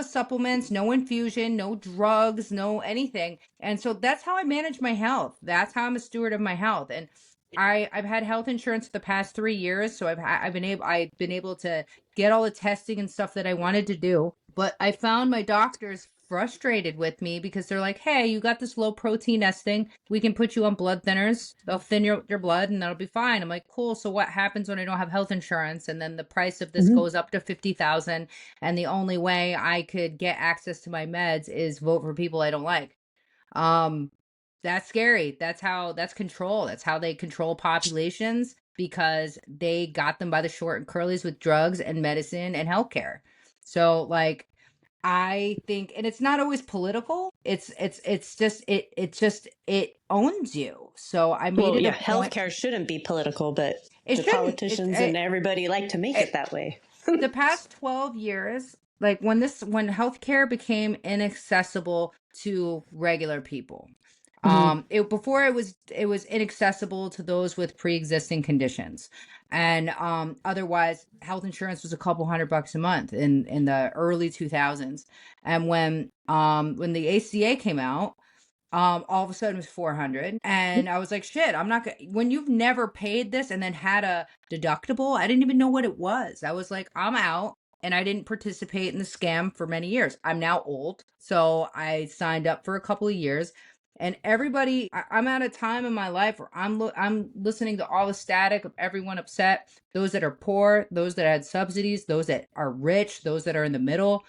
supplements, no infusion, no drugs, no anything. And so that's how I manage my health. That's how I'm a steward of my health. And I've had health insurance for the past 3 years, so I've been able to get all the testing and stuff that I wanted to do. But I found my doctors frustrated with me because they're like, hey, you got this low protein nesting. We can put you on blood thinners. They'll thin your blood and that'll be fine. I'm like, cool. So what happens when I don't have health insurance? And then the price of this goes up to $50,000. And the only way I could get access to my meds is vote for people I don't like. That's scary. That's control. That's how they control populations, because they got them by the short and curlies with drugs and medicine and healthcare. So like, I think, and it's not always political. It owns you. So I made it a point. Healthcare shouldn't be political, but It the shouldn't. politicians and everybody like to make it that way. The past 12 years, like when healthcare became inaccessible to regular people. Before it was inaccessible to those with pre-existing conditions. And otherwise health insurance was a couple $100 a month in the early 2000s. And when the ACA came out, all of a sudden it was 400. And I was like, shit, I'm not gonna, when you've never paid this and then had a deductible, I didn't even know what it was. I was like, I'm out. And I didn't participate in the scam for many years. I'm now old, so I signed up for a couple of years. And everybody, I'm at a time in my life where I'm listening to all the static of everyone upset, those that are poor, those that had subsidies, those that are rich, those that are in the middle.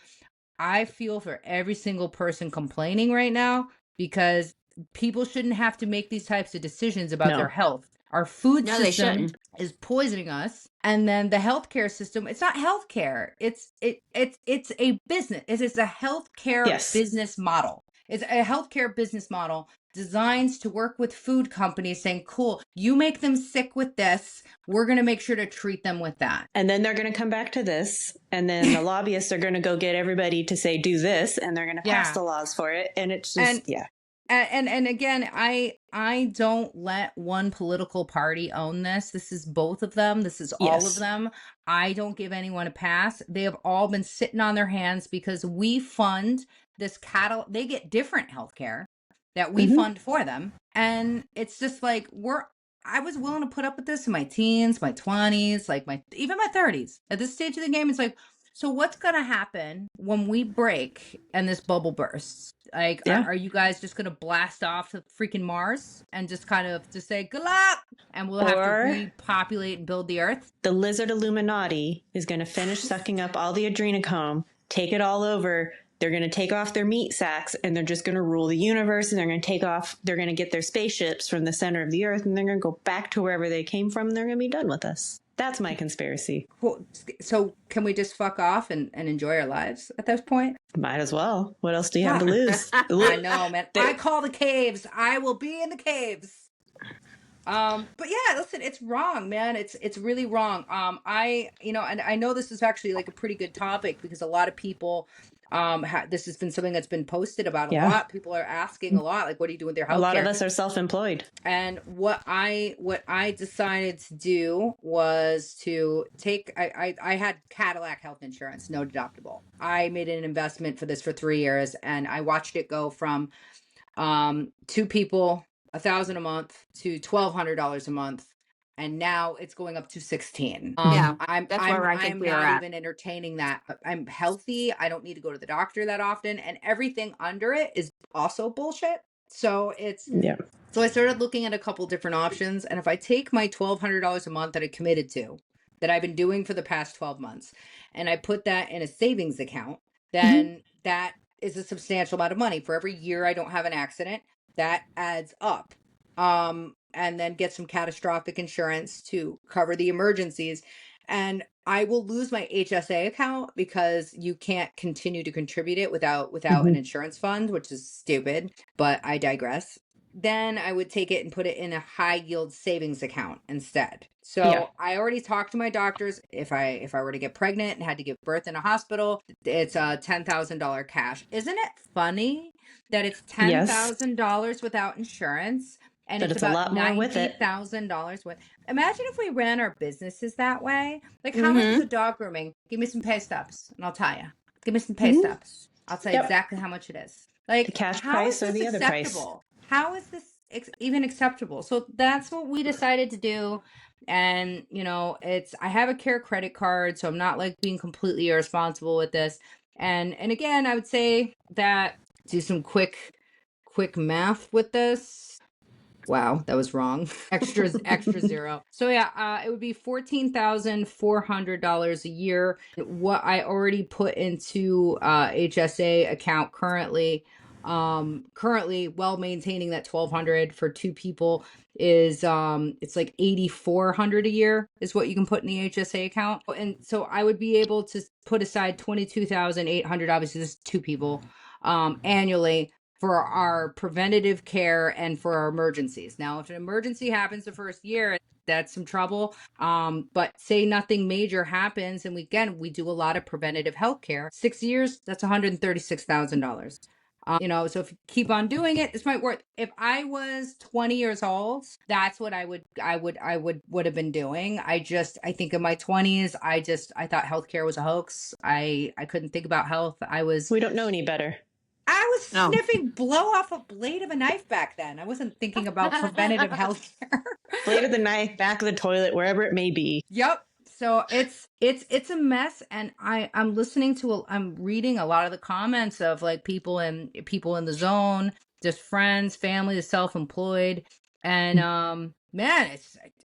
I feel for every single person complaining right now, because people shouldn't have to make these types of decisions about their health. Our food system is poisoning us. And then the healthcare system, it's not healthcare. It's a business. It's a healthcare business model. It's a healthcare business model designed to work with food companies saying, cool, you make them sick with this. We're going to make sure to treat them with that. And then they're going to come back to this. And then the lobbyists are going to go get everybody to say, do this. And they're going to pass the laws for it. And it's just, And again, I don't let one political party own this. This is both of them. This is all of them. I don't give anyone a pass. They have all been sitting on their hands because we fund this they get different healthcare that we fund for them. And it's just like, I was willing to put up with this in my teens, my 20s, like even my 30s. At this stage of the game, it's like, so what's going to happen when we break and this bubble bursts? Like, are you guys just going to blast off to freaking Mars and just kind of just say, good luck, and we'll have to repopulate and build the earth? The lizard Illuminati is going to finish sucking up all the adrenochrome, take it all over. They're going to take off their meat sacks and they're just going to rule the universe, and they're going to get their spaceships from the center of the earth, and they're going to go back to wherever they came from, and they're going to be done with us. That's my conspiracy. Well, so can we just fuck off and enjoy our lives at this point? Might as well. What else do you have to lose? I know, man. I call the caves. I will be in the caves. But yeah, listen, it's wrong, man. It's really wrong. And I know this is actually like a pretty good topic because a lot of people, this has been something that's been posted about a lot. People are asking a lot, like, what do you do with their healthcare? A lot of us are self-employed. And what I decided to do was to take, I had Cadillac health insurance, no deductible. I made an investment for this for 3 years, and I watched it go from, 2 people $1,000 a month to $1,200 a month, and now it's going up to 16. Yeah, I'm that's where I think I'm we are not at. even entertaining that. I'm healthy. I don't need to go to the doctor that often, and everything under it is also bullshit. So Yeah. so I started looking at a couple different options, and if I take my $1,200 a month that I committed to, that I've been doing for the past 12 months, and I put that in a savings account, then that is a substantial amount of money. For every year I don't have an accident, that adds up. And then get some catastrophic insurance to cover the emergencies. And I will lose my HSA account because you can't continue to contribute it without an insurance fund, which is stupid, but I digress. Then I would take it and put it in a high yield savings account instead. So Yeah. I already talked to my doctors. If I were to get pregnant and had to give birth in a hospital, it's a $10,000 cash. Isn't it funny that it's Yes. $10,000 without insurance? And But it's it's a about lot more with it. $90,000 with. Imagine if we ran our businesses that way. Like, how much is a dog grooming? Give me some pay stubs, and I'll tell you. Give me some pay stubs. I'll tell you Yep. exactly how much it is. Like, The cash how price is or this the other price? acceptable? How is this even acceptable? So that's what we decided to do. And I have a Care credit card, so I'm not like being completely irresponsible with this. And again, I would say that do some quick math with this. Wow, that was wrong. Extra zero. So yeah, it would be $14,400 a year. What I already put into HSA account currently, while maintaining that 1,200 for two people is it's like 8,400 a year is what you can put in the HSA account. And so I would be able to put aside 22,800, obviously this is two people, annually for our preventative care and for our emergencies. Now, if an emergency happens the first year, that's some trouble. But say nothing major happens, and we do a lot of preventative health care. 6 years, that's $136,000. So if you keep on doing it, this might work. If I was 20 years old, that's what I would have been doing. I think in my 20s, I thought healthcare was a hoax. I couldn't think about health. We don't know any better. I was No. sniffing blow off a blade of a knife back then. I wasn't thinking about preventative health care. Blade of the knife, back of the toilet, wherever it may be. Yep. So it's a mess, and I'm reading a lot of the comments of like people in the zone, just friends, family, the self-employed, and man,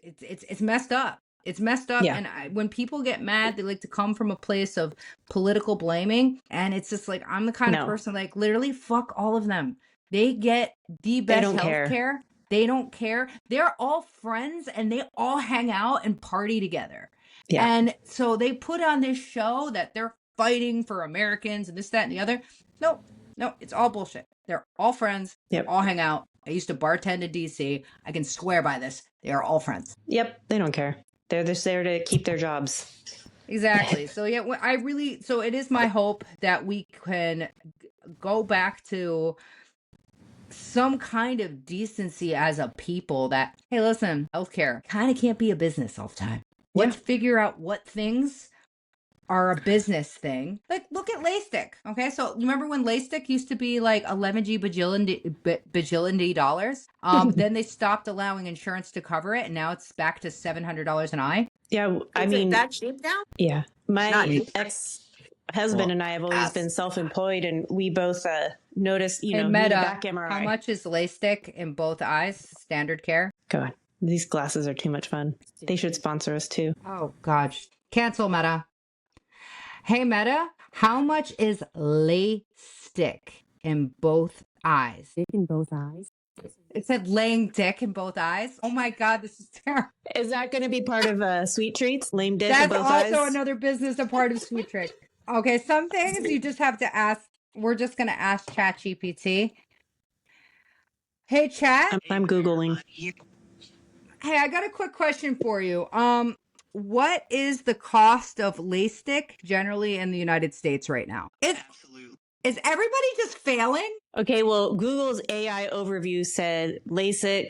it's messed up. It's messed up. Yeah. And when people get mad, they like to come from a place of political blaming, and it's just like I'm the kind of person like literally fuck all of them. They get the best don't care. healthcare. They don't care. They're all friends and they all hang out and party together. Yeah. And so they put on this show that they're fighting for Americans and this, that, and the other. No, it's all bullshit. They're all friends. Yep. All hang out. I used to bartend in DC. I can swear by this. They are all friends. Yep. They don't care. They're just there to keep their jobs. Exactly. So yeah, so it is my hope that we can go back to some kind of decency as a people that, hey, listen, healthcare kind of can't be a business all the time. Let's figure out what things are a business thing. Like, look at LASIK. Okay, so remember when LASIK used to be like 11 bajillion dollars? Then they stopped allowing insurance to cover it, and now it's back to $700 an eye. Yeah, I Is mean, it that cheap now? yeah. My Not cheap. ex-husband and I have always been self-employed, and we both noticed, Hey, need Meta, a back MRI. how much is LASIK in both eyes? Standard care? God, these glasses are too much fun. They should sponsor us too. Oh, gosh. Cancel, Meta. Hey, Meta, how much is LASIK in both eyes? Dick in both eyes. It said laying dick in both eyes. Oh my God, this is terrible. Is that going to be part of Sweet Treats? Lame dick in That's both also eyes? another business, a part of Sweet Trick. Okay, some things you just have to ask. We're just going to ask ChatGPT. Hey, Chat. I'm Googling. Hey, I got a quick question for you. What is the cost of LASIK generally in the United States right now? Absolutely. Is everybody just failing? Okay, well, Google's AI overview said LASIK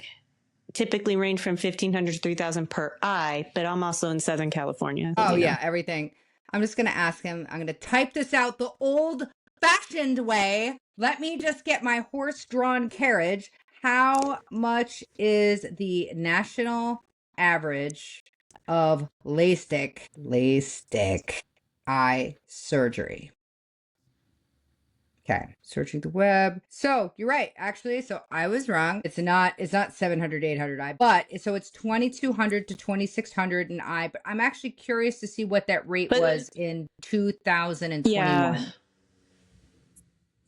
typically range from $1,500 to $3,000 per eye, but I'm also in Southern California. Oh, yeah, everything. I'm just going to ask him. I'm going to type this out the old-fashioned way. Let me just get my horse-drawn carriage. How much is the national average of LASIK eye surgery? Okay, searching the web. So you're right, actually. So I was wrong. It's not 700, 800 eye, but so it's 2,200 to 2,600 an eye. But I'm actually curious to see what that rate But was in 2021. yeah,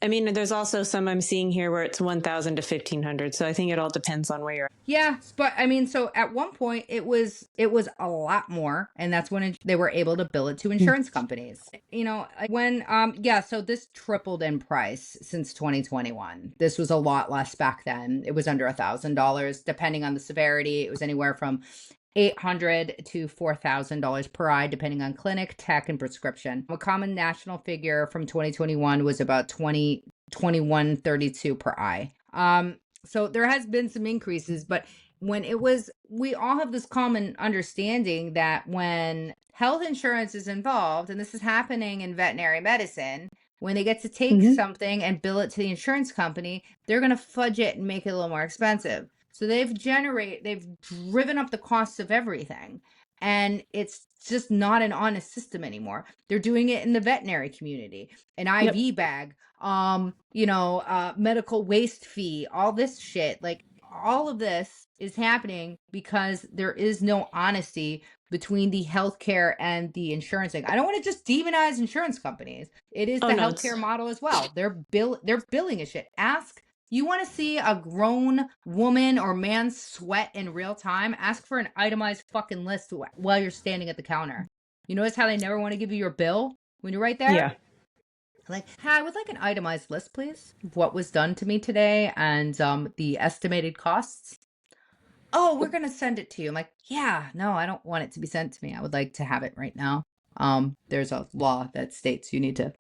I mean, there's also some I'm seeing here where it's 1,000 to 1,500. So I think it all depends on where you're at. Yeah, but I mean, so at one point it was a lot more, and that's when they were able to bill it to insurance companies. You know, when so this tripled in price since 2021. This was a lot less back then. It was under $1,000, depending on the severity. It was anywhere from $800 to $4,000 per eye, depending on clinic, tech, and prescription. A common national figure from 2021 was about $21.32 per eye. So there has been some increases, but we all have this common understanding that when health insurance is involved, and this is happening in veterinary medicine, when they get to take something and bill it to the insurance company, they're going to fudge it and make it a little more expensive. So they've driven up the costs of everything, and it's just not an honest system anymore. They're doing it in the veterinary community, an IV bag, medical waste fee, all this shit. Like, all of this is happening because there is no honesty between the healthcare and the insurance thing. I don't want to just demonize insurance companies. It is the healthcare model as well. They're billing a shit. You want to see a grown woman or man sweat in real time? Ask for an itemized fucking list while you're standing at the counter. You notice how they never want to give you your bill when you're right there? Yeah. Like, hey, I would like an itemized list, please, of what was done to me today and the estimated costs. Oh, we're going to send it to you. I'm like, yeah, no, I don't want it to be sent to me. I would like to have it right now. There's a law that states you need to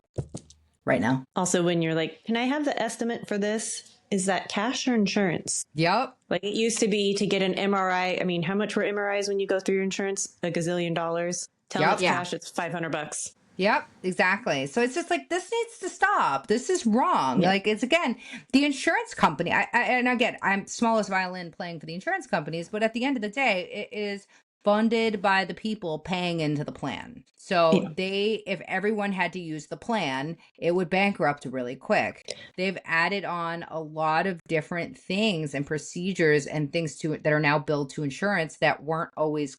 right now. Also, when you're like, can I have the estimate for this? Is that cash or insurance? Yep. Like, it used to be to get an MRI. I mean, how much were MRIs when you go through your insurance? $1 gazillion. Tell them it's cash, it's $500. Yep, exactly. So it's just like, this needs to stop. This is wrong. Like, it's, again, the insurance company. And again, I'm smallest violin playing for the insurance companies, but at the end of the day, it is funded by the people paying into the plan. So if everyone had to use the plan, it would bankrupt really quick. They've added on a lot of different things and procedures and things that are now billed to insurance that weren't always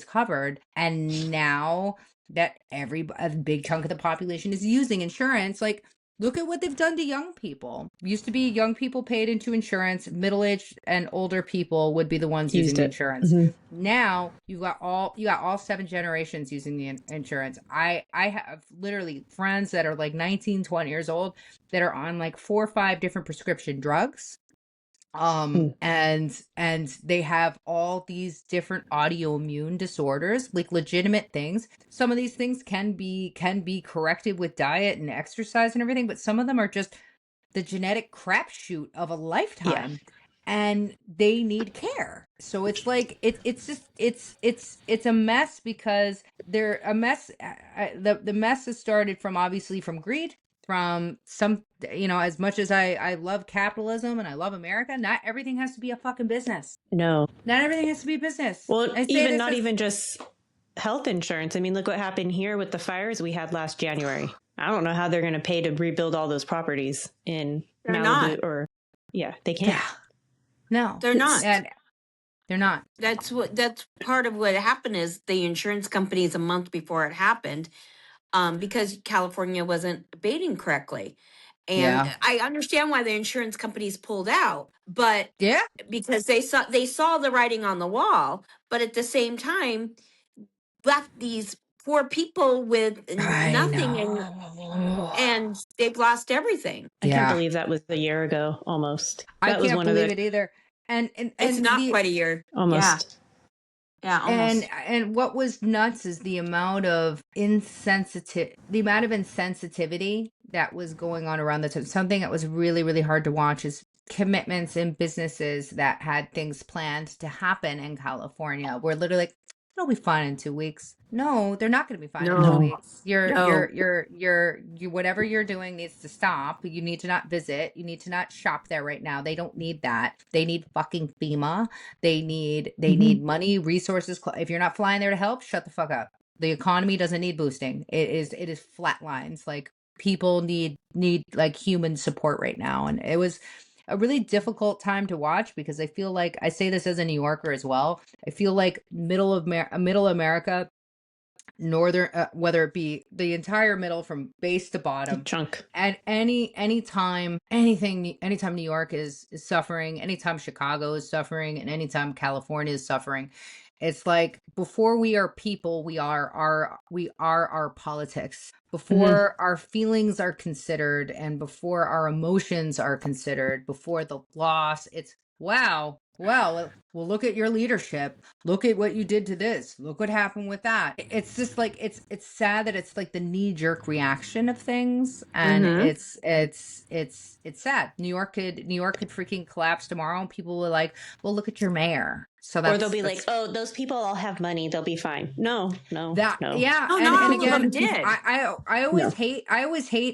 covered. And now that a big chunk of the population is using insurance, like, look at what they've done to young people. Used to be young people paid into insurance, middle-aged and older people would be the ones using insurance. Now you got all 7 generations using the insurance. I have literally friends that are like 19, 20 years old that are on like 4 or 5 different prescription drugs. And they have all these different autoimmune disorders, like legitimate things. Some of these things can be corrected with diet and exercise and everything, but some of them are just the genetic crapshoot of a lifetime, and they need care. So it's like it's a mess because they're a mess. The mess has started from greed. From some, as much as I love capitalism and I love America, not everything has to be a fucking business. No. Not everything has to be business. Well, even just health insurance. I mean, look what happened here with the fires we had last January. I don't know how they're going to pay to rebuild all those properties in Malibu they can't. Yeah. No. They're not. And they're not. That's part of what happened is the insurance companies a month before it happened, because California wasn't abating correctly. And I understand why the insurance companies pulled out, but because they saw the writing on the wall, but at the same time left these poor people with nothing, and they've lost everything. I can't believe that was a year ago almost. I can't believe it either. And it's not quite a year. Almost. Yeah, almost. And what was nuts is the amount of insensitivity that was going on around the time. Something that was really, really hard to watch is commitments in businesses that had things planned to happen in California. We're literally like, It'll be fine in 2 weeks. No, they're not going to be fine in two No, weeks. no. Whatever you're doing needs to stop. You need to not visit. You need to not shop there right now. They don't need that. They need fucking FEMA. They need money, resources. If you're not flying there to help, shut the fuck up. The economy doesn't need boosting. It is flat lines. Like people need like human support right now. And it was a really difficult time to watch because I feel like, I say this as a New Yorker as well, I feel like middle America, northern, whether it be the entire middle from base to bottom, Chunk. and anytime New York is suffering, anytime Chicago is suffering, and anytime California is suffering, it's like before we are people, we are our politics. Before our feelings are considered, and before our emotions are considered, before the loss, it's wow. Well, look at your leadership. Look at what you did to this. Look what happened with that. It's just like it's sad that it's like the knee-jerk reaction of things, and it's sad. New York could freaking collapse tomorrow, and people were like, "Well, look at your mayor." So Or they'll be like, "Oh, those people all have money; they'll be fine." No. Yeah, Oh, and not all again, of them did. I always hate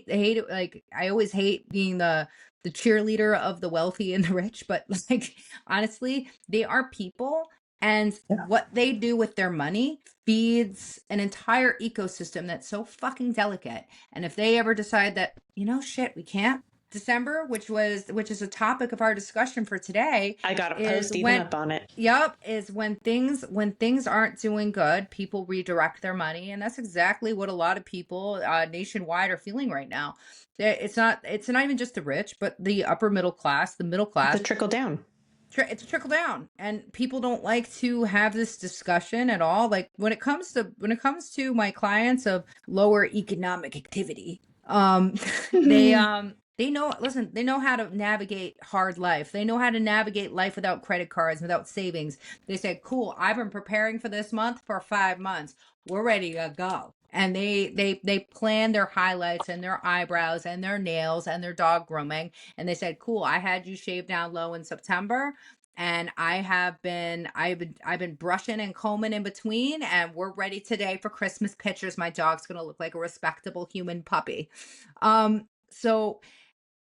it. Like I always hate being the cheerleader of the wealthy and the rich, but like honestly, they are people, and what they do with their money feeds an entire ecosystem that's so fucking delicate. And if they ever decide that, shit, we can't, December, which is a topic of our discussion for today, I got a is post even up on it. Yep, is when things aren't doing good, people redirect their money, and that's exactly what a lot of people nationwide are feeling right now. It's not even just the rich, but the upper middle class, the middle class. The trickle down. It's a trickle down, and people don't like to have this discussion at all. Like when it comes to my clients of lower economic activity, they know how to navigate hard life. They know how to navigate life without credit cards, without savings. They say, cool, I've been preparing for this month for 5 months. We're ready to go. And they plan their highlights and their eyebrows and their nails and their dog grooming. And they said, cool, I had you shaved down low in September. And I've been brushing and combing in between, and we're ready today for Christmas pictures. My dog's going to look like a respectable human puppy. So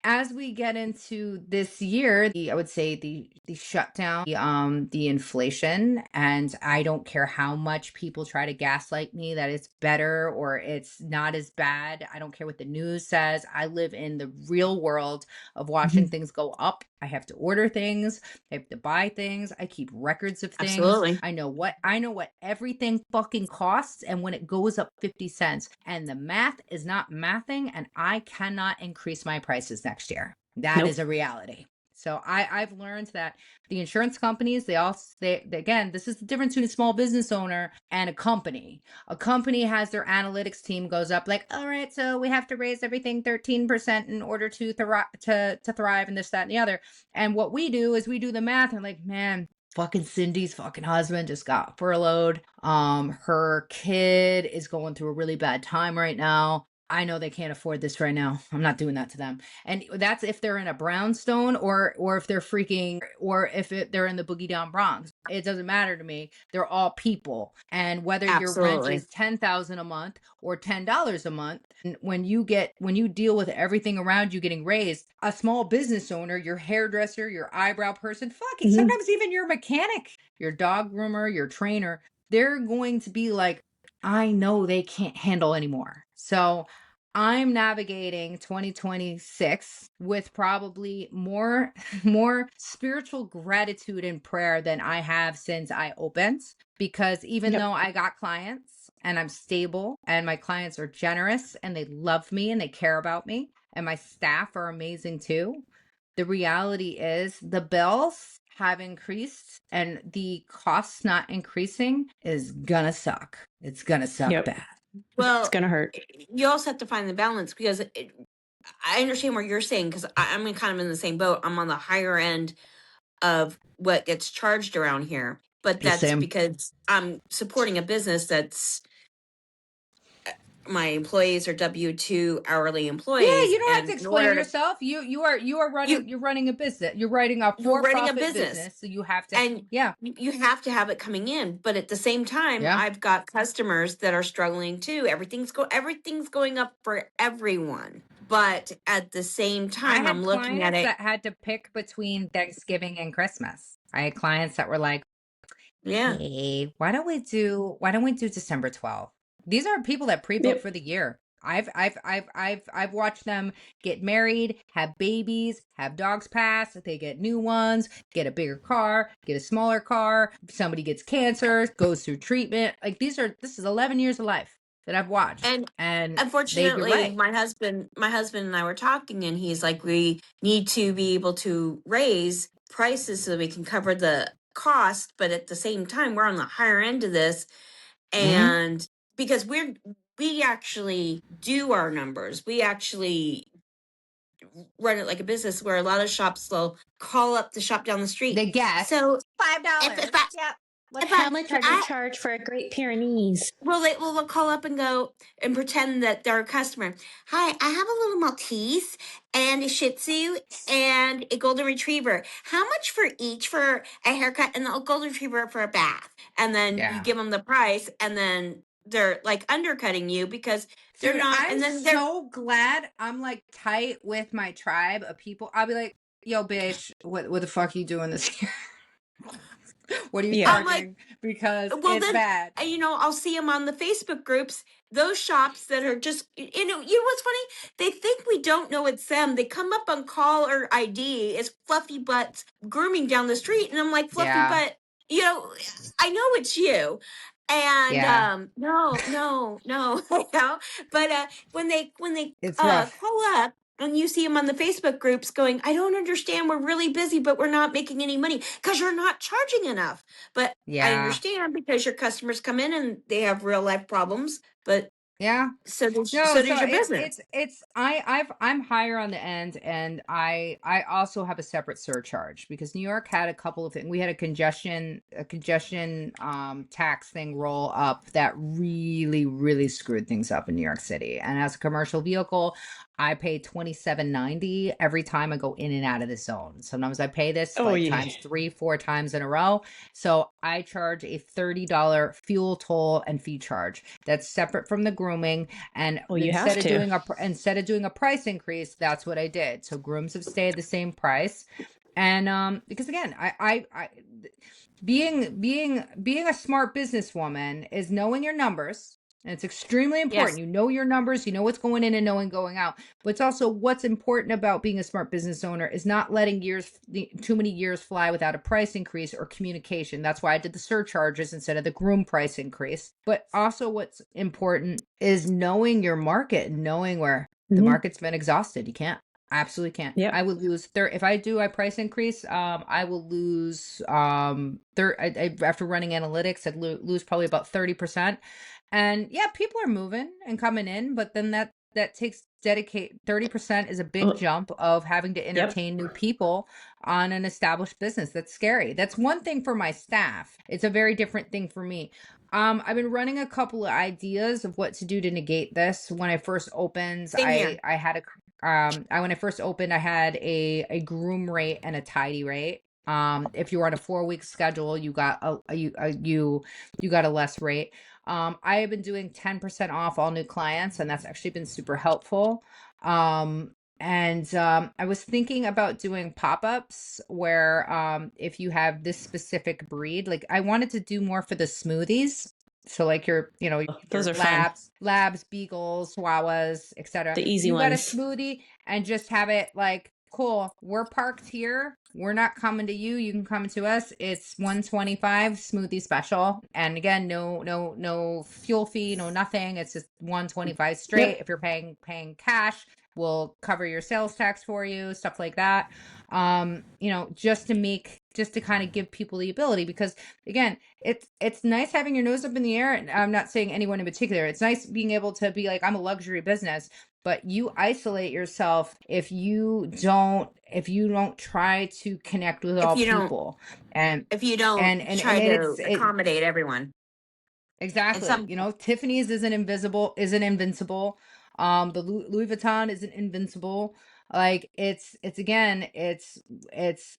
as we get into this year, I would say the shutdown, the inflation, and I don't care how much people try to gaslight me that it's better or it's not as bad. I don't care what the news says. I live in the real world of watching things go up. I have to order things. I have to buy things. I keep records of things. Absolutely. I know what everything fucking costs, and when it goes up 50 cents, and the math is not mathing, and I cannot increase my prices next year. That is a reality. So I've learned that the insurance companies, they again, this is the difference between a small business owner and a company. A company has their analytics team goes up like, all right, so we have to raise everything 13% in order to thrive and this, that, and the other. And what we do is we do the math and like, man, fucking Cindy's fucking husband just got furloughed. Her kid is going through a really bad time right now. I know they can't afford this right now. I'm not doing that to them. And that's if they're in a brownstone or if they're they're in the boogie down Bronx. It doesn't matter to me. They're all people. And whether your rent is $10,000 a month or $10 a month, when you deal with everything around you getting raised, a small business owner, your hairdresser, your eyebrow person, fucking sometimes even your mechanic, your dog groomer, your trainer, they're going to be like, I know they can't handle anymore. So I'm navigating 2026 with probably more spiritual gratitude and prayer than I have since I opened, because even though I got clients and I'm stable and my clients are generous and they love me and they care about me and my staff are amazing too, the reality is the bills have increased and the costs not increasing is gonna suck. It's gonna suck bad. Well, it's gonna hurt. You also have to find the balance, because I understand what you're saying, because I'm kind of in the same boat. I'm on the higher end of what gets charged around here, but that's because I'm supporting a business that's my employees are W-2 hourly Yeah, employees, you don't have and to in explain order to yourself. You are running. You're running a business. You're running a you're running a for-profit business, business, so you have to. and Yeah, you have to have it coming in. But at the same time, yeah. I've got customers that are struggling too. Everything's going up for everyone. But at the same I time, had I'm looking at clients it. that had to pick between Thanksgiving and Christmas. I had clients that were like, Yeah. "Hey, why don't we do December 12th?" These are people that pre-book Yep. for the year. I've watched them get married, have babies, have dogs pass, they get new ones, get a bigger car, get a smaller car, somebody gets cancer, goes through treatment. Like this is 11 years of life that I've watched. And And they'd be unfortunately, right. my husband and I were talking, and he's like, we need to be able to raise prices so we can cover the cost, but at the same time, we're on the higher end of this, Mhm. and because we actually do our numbers, we actually run it like a business, where a lot of shops will call up the shop down the street. They guess So $5. if I Yep. if How I, much would you charge for a Great Pyrenees? Well, they'll call up and go and pretend that they're a customer. Hi, I have a little Maltese and a Shih Tzu and a Golden Retriever. How much for each for a haircut and the Golden Retriever for a bath? And then you Yeah. give them the price, and then they're like undercutting you because they're Dude, not. I'm And then they're so glad I'm like tight with my tribe of people. I'll be like, yo, bitch, what the fuck you doing this year? What are you Yeah. I'm like, charging? Because well, it's then, bad. I'll see them on the Facebook groups. Those shops that are just, what's funny? They think we don't know it's them. They come up on call or ID as Fluffy Butts grooming down the street, and I'm like, Fluffy Yeah. Butt, I know it's you. And Yeah. no, But when they It's rough. call up, and you see them on the Facebook groups going, I don't understand. We're really busy, but we're not making any money because you're not charging enough. But I Yeah. understand, because your customers come in and they have real life problems. But Yeah. so does No, so so does your business. I'm higher on the end, and I also have a separate surcharge because New York had a couple of things. We had a congestion tax thing roll up that really screwed things up in New York City. And as a commercial vehicle, I pay $27.90 every time I go in and out of the zone. Sometimes I pay this Oh, like yeah. times 3-4 times in a row. So I charge a $30 fuel toll and fee charge. That's separate from the grooming. And Well, you instead have of to. doing a price increase, that's what I did. So grooms have stayed the same price. And because again, I being a smart businesswoman is knowing your numbers. And it's extremely important. Yes. You know your numbers, you know what's going in and knowing going out. But it's also what's important about being a smart business owner is not letting too many years fly without a price increase or communication. That's why I did the surcharges instead of the groom price increase. But also what's important is knowing your market and knowing where the Mhm. market's been exhausted. You can't. Absolutely can't. Yep. I would lose if I do a price increase, I will lose after running analytics, I'd lose probably about 30%. And yeah, people are moving and coming in, but then that takes 30% is a big Oh, jump of having to yep. entertain new people on an established business. That's scary. That's one thing for my staff. It's a very different thing for me. I've been running a couple of ideas of what to do to negate this. When I first opened, Same here. I had when I first opened, I had a groom rate and a tidy rate. If you were on a 4-week schedule, you got you got a less rate. I have been doing 10% off all new clients, and that's actually been super helpful. I was thinking about doing pop-ups where if you have this specific breed, like I wanted to do more for the smoothies. So like your Those are fun. labs, beagles, chihuahuas, etc. The easy You got a ones. smoothie and just have it like, cool, we're parked here. We're not coming to you. You can come to us. It's $125 smoothie special. And again, no fuel fee, no nothing. It's just $125 straight. Yep. If you're paying cash, we'll cover your sales tax for you, stuff like that. Just to kind of give people the ability, because again, it's nice having your nose up in the air. And I'm not saying anyone in particular. It's nice being able to be like, I'm a luxury business, but you isolate yourself if you don't try to connect with all people. And if you don't try to it's accommodate everyone. And Exactly. some, You know, Tiffany's isn't invincible. The Louis Vuitton isn't invincible. Like it's again,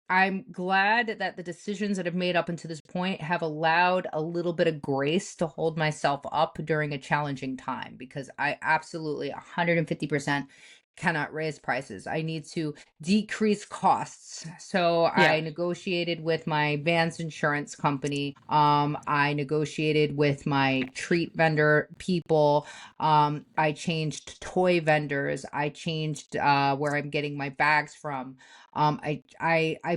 I'm glad that the decisions that I've made up until this point have allowed a little bit of grace to hold myself up during a challenging time, because I absolutely 150% cannot raise prices. I need to decrease costs. So Yeah. I negotiated with my Vans insurance company. I negotiated with my treat vendor people. I changed toy vendors. I changed where I'm getting my bags from. I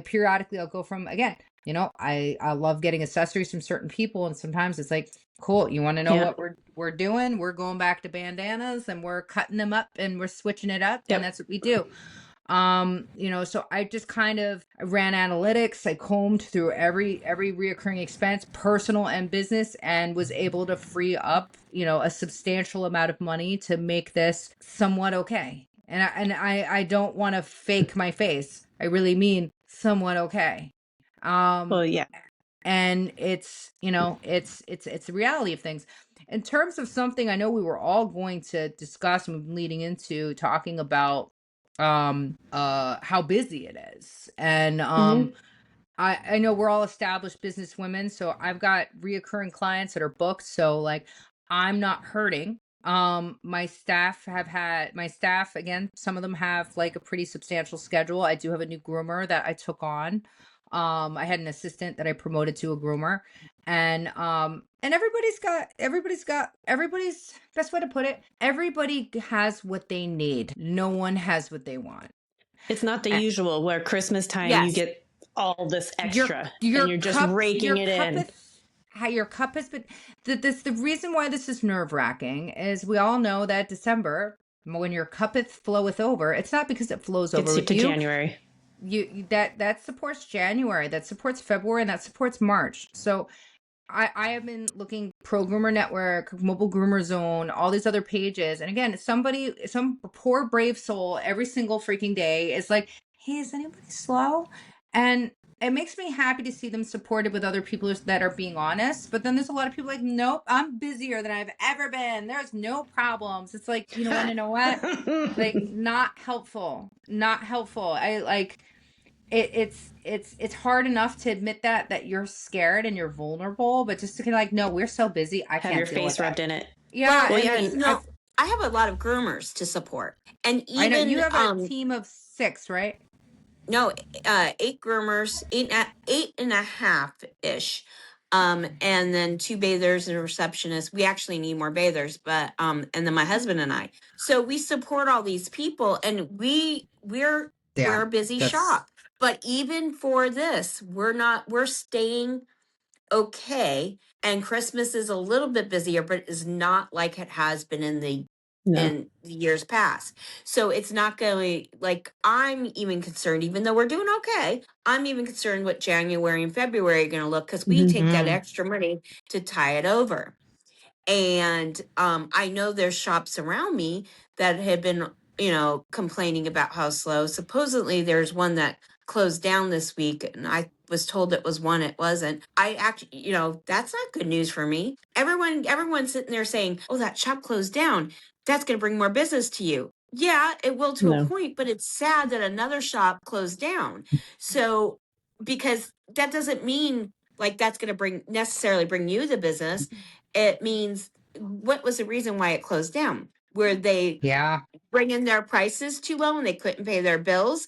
periodically I'll go from, again, you know, I love getting accessories from certain people, and sometimes it's like, cool, you want to know Yeah. what we're doing? We're going back to bandanas and we're cutting them up and we're switching it up, and Yep. that's what we do. You know, so I just kind of ran analytics. I combed through every reoccurring expense, personal and business, and was able to free up, you know, a substantial amount of money to make this somewhat okay. And I don't want to fake my face. I really mean somewhat okay. Well, yeah. And it's, you know, it's the reality of things. In terms of something I know we were all going to discuss, and we've been leading into talking about how busy it is. And Mhm. I know we're all established business women, so I've got reoccurring clients that are booked, so like I'm not hurting. My staff again, some of them have like a pretty substantial schedule. I do have a new groomer that I took on. I had an assistant that I promoted to a groomer, and everybody's best way to put it, everybody has what they need. No one has what they want. It's not the A- usual where Christmas time you yes, get all this your extra and your you're just cup raking your it cup in. is how your cup has been. The reason why this is nerve-wracking is we all know that December, when your cuppeth floweth over, it's not because it flows over Gets you with to you. January. That supports January, that supports February, and that supports March. So I have been looking Pro Groomer Network, Mobile Groomer Zone, all these other pages. And again, some poor brave soul every single freaking day is like, hey, is anybody slow? And it makes me happy to see them supported with other people that are being honest. But then there's a lot of people like, nope, I'm busier than I've ever been. There's no problems. It's like, you know what? Like, not helpful. Not helpful. I like it's hard enough to admit that you're scared and you're vulnerable, but just to kind of like, no, we're so busy, I Have can't your deal with face rubbed it. in it. Yeah, well, Well, and yeah. you know, I have a lot of groomers to support, and I know you even have a team of 6, right? no, 8 groomers, eight and a half ish. And then 2 bathers and a receptionist. We actually need more bathers, but and then my husband and I. So we support all these people, and we're Yeah, a busy that's shop. But even for this, we're staying okay. And Christmas is a little bit busier, but is not like it has been in the years past. So it's not going, like, I'm even concerned, even though we're doing okay, I'm even concerned what January and February are going to look, because we take that Mhm. extra money to tie it over. And I know there's shops around me that have been, complaining about how slow. Supposedly there's one that closed down this week, and I was told it was one, it wasn't. I actually, that's not good news for me. Everyone's sitting there saying, oh, that shop closed down, that's going to bring more business to you. Yeah, it will to a No. point, but it's sad that another shop closed down. So, because that doesn't mean like that's going to necessarily bring you the business. It means, what was the reason why it closed down? Were they Yeah, bringing their prices too low and they couldn't pay their bills?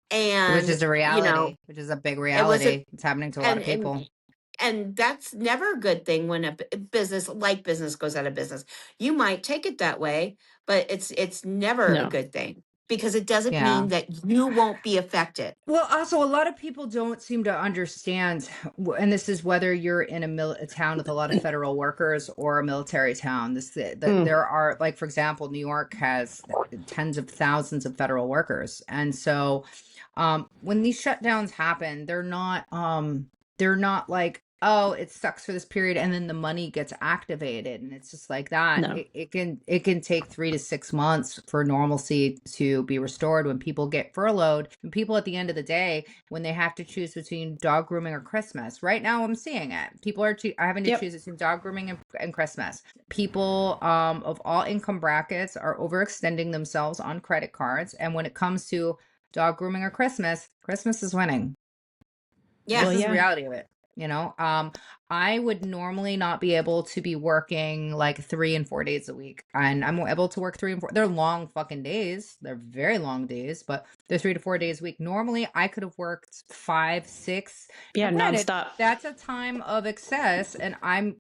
which And is a reality, which is a big it wasn't, reality. It's happening to a lot and of people. and that's never a good thing when a business goes out of business. You might take it that way, but it's never a No. good thing, because it doesn't Yeah. mean that you won't be affected. Well, also, a lot of people don't seem to understand, and this is whether you're in a town with a lot of federal workers or a military town. There are, like, for example, New York has tens of thousands of federal workers, and so when these shutdowns happen, they're not like oh, it sucks for this period, and then the money gets activated, and it's just like that. No. It can take 3 to 6 months for normalcy to be restored when people get furloughed, and people at the end of the day, when they have to choose between dog grooming or Christmas. Right now, I'm seeing it. People are having to Yep. choose between dog grooming and Christmas. People of all income brackets are overextending themselves on credit cards, and when it comes to dog grooming or Christmas, Christmas is winning. Yeah. This is the yeah. reality of it. I would normally not be able to be working like 3 and 4 days a week, and I'm able to work 3 and 4. They're long fucking days. They're very long days, but they're 3 to 4 days a week. Normally, I could have worked 5, 6. Yeah, And granted, nonstop. that's a time of excess, and I'm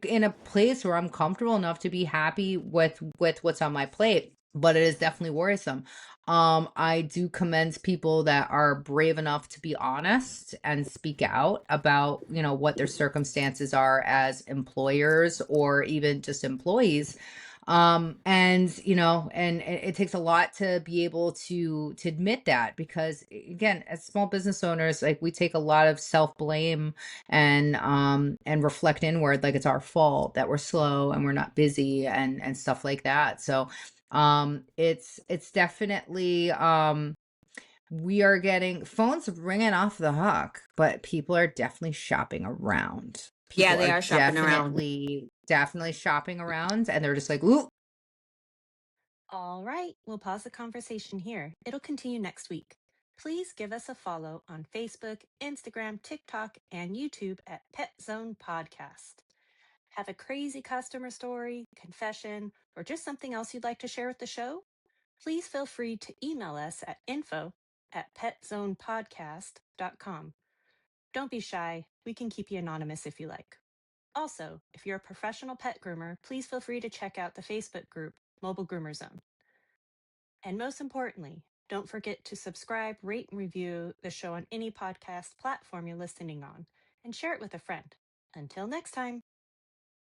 in a place where I'm comfortable enough to be happy with what's on my plate. But it is definitely worrisome. I do commend people that are brave enough to be honest and speak out about, what their circumstances are as employers or even just employees. And it takes a lot to be able to admit that, because again, as small business owners, like, we take a lot of self-blame and reflect inward, like it's our fault that we're slow and we're not busy and stuff like that. So it's definitely, we are getting phones ringing off the hook, but people are definitely shopping around. Yeah, People they are are shopping around. definitely shopping around, and they're just like, ooh. All right, we'll pause the conversation here. It'll continue next week. Please give us a follow on Facebook, Instagram, TikTok, and YouTube at Pet Zone Podcast. Have a crazy customer story, confession, or just something else you'd like to share with the show? Please feel free to email us at info@petzonepodcast.com. Don't be shy. We can keep you anonymous if you like. Also, if you're a professional pet groomer, please feel free to check out the Facebook group, Mobile Groomer Zone. And most importantly, don't forget to subscribe, rate, and review the show on any podcast platform you're listening on, and share it with a friend. Until next time.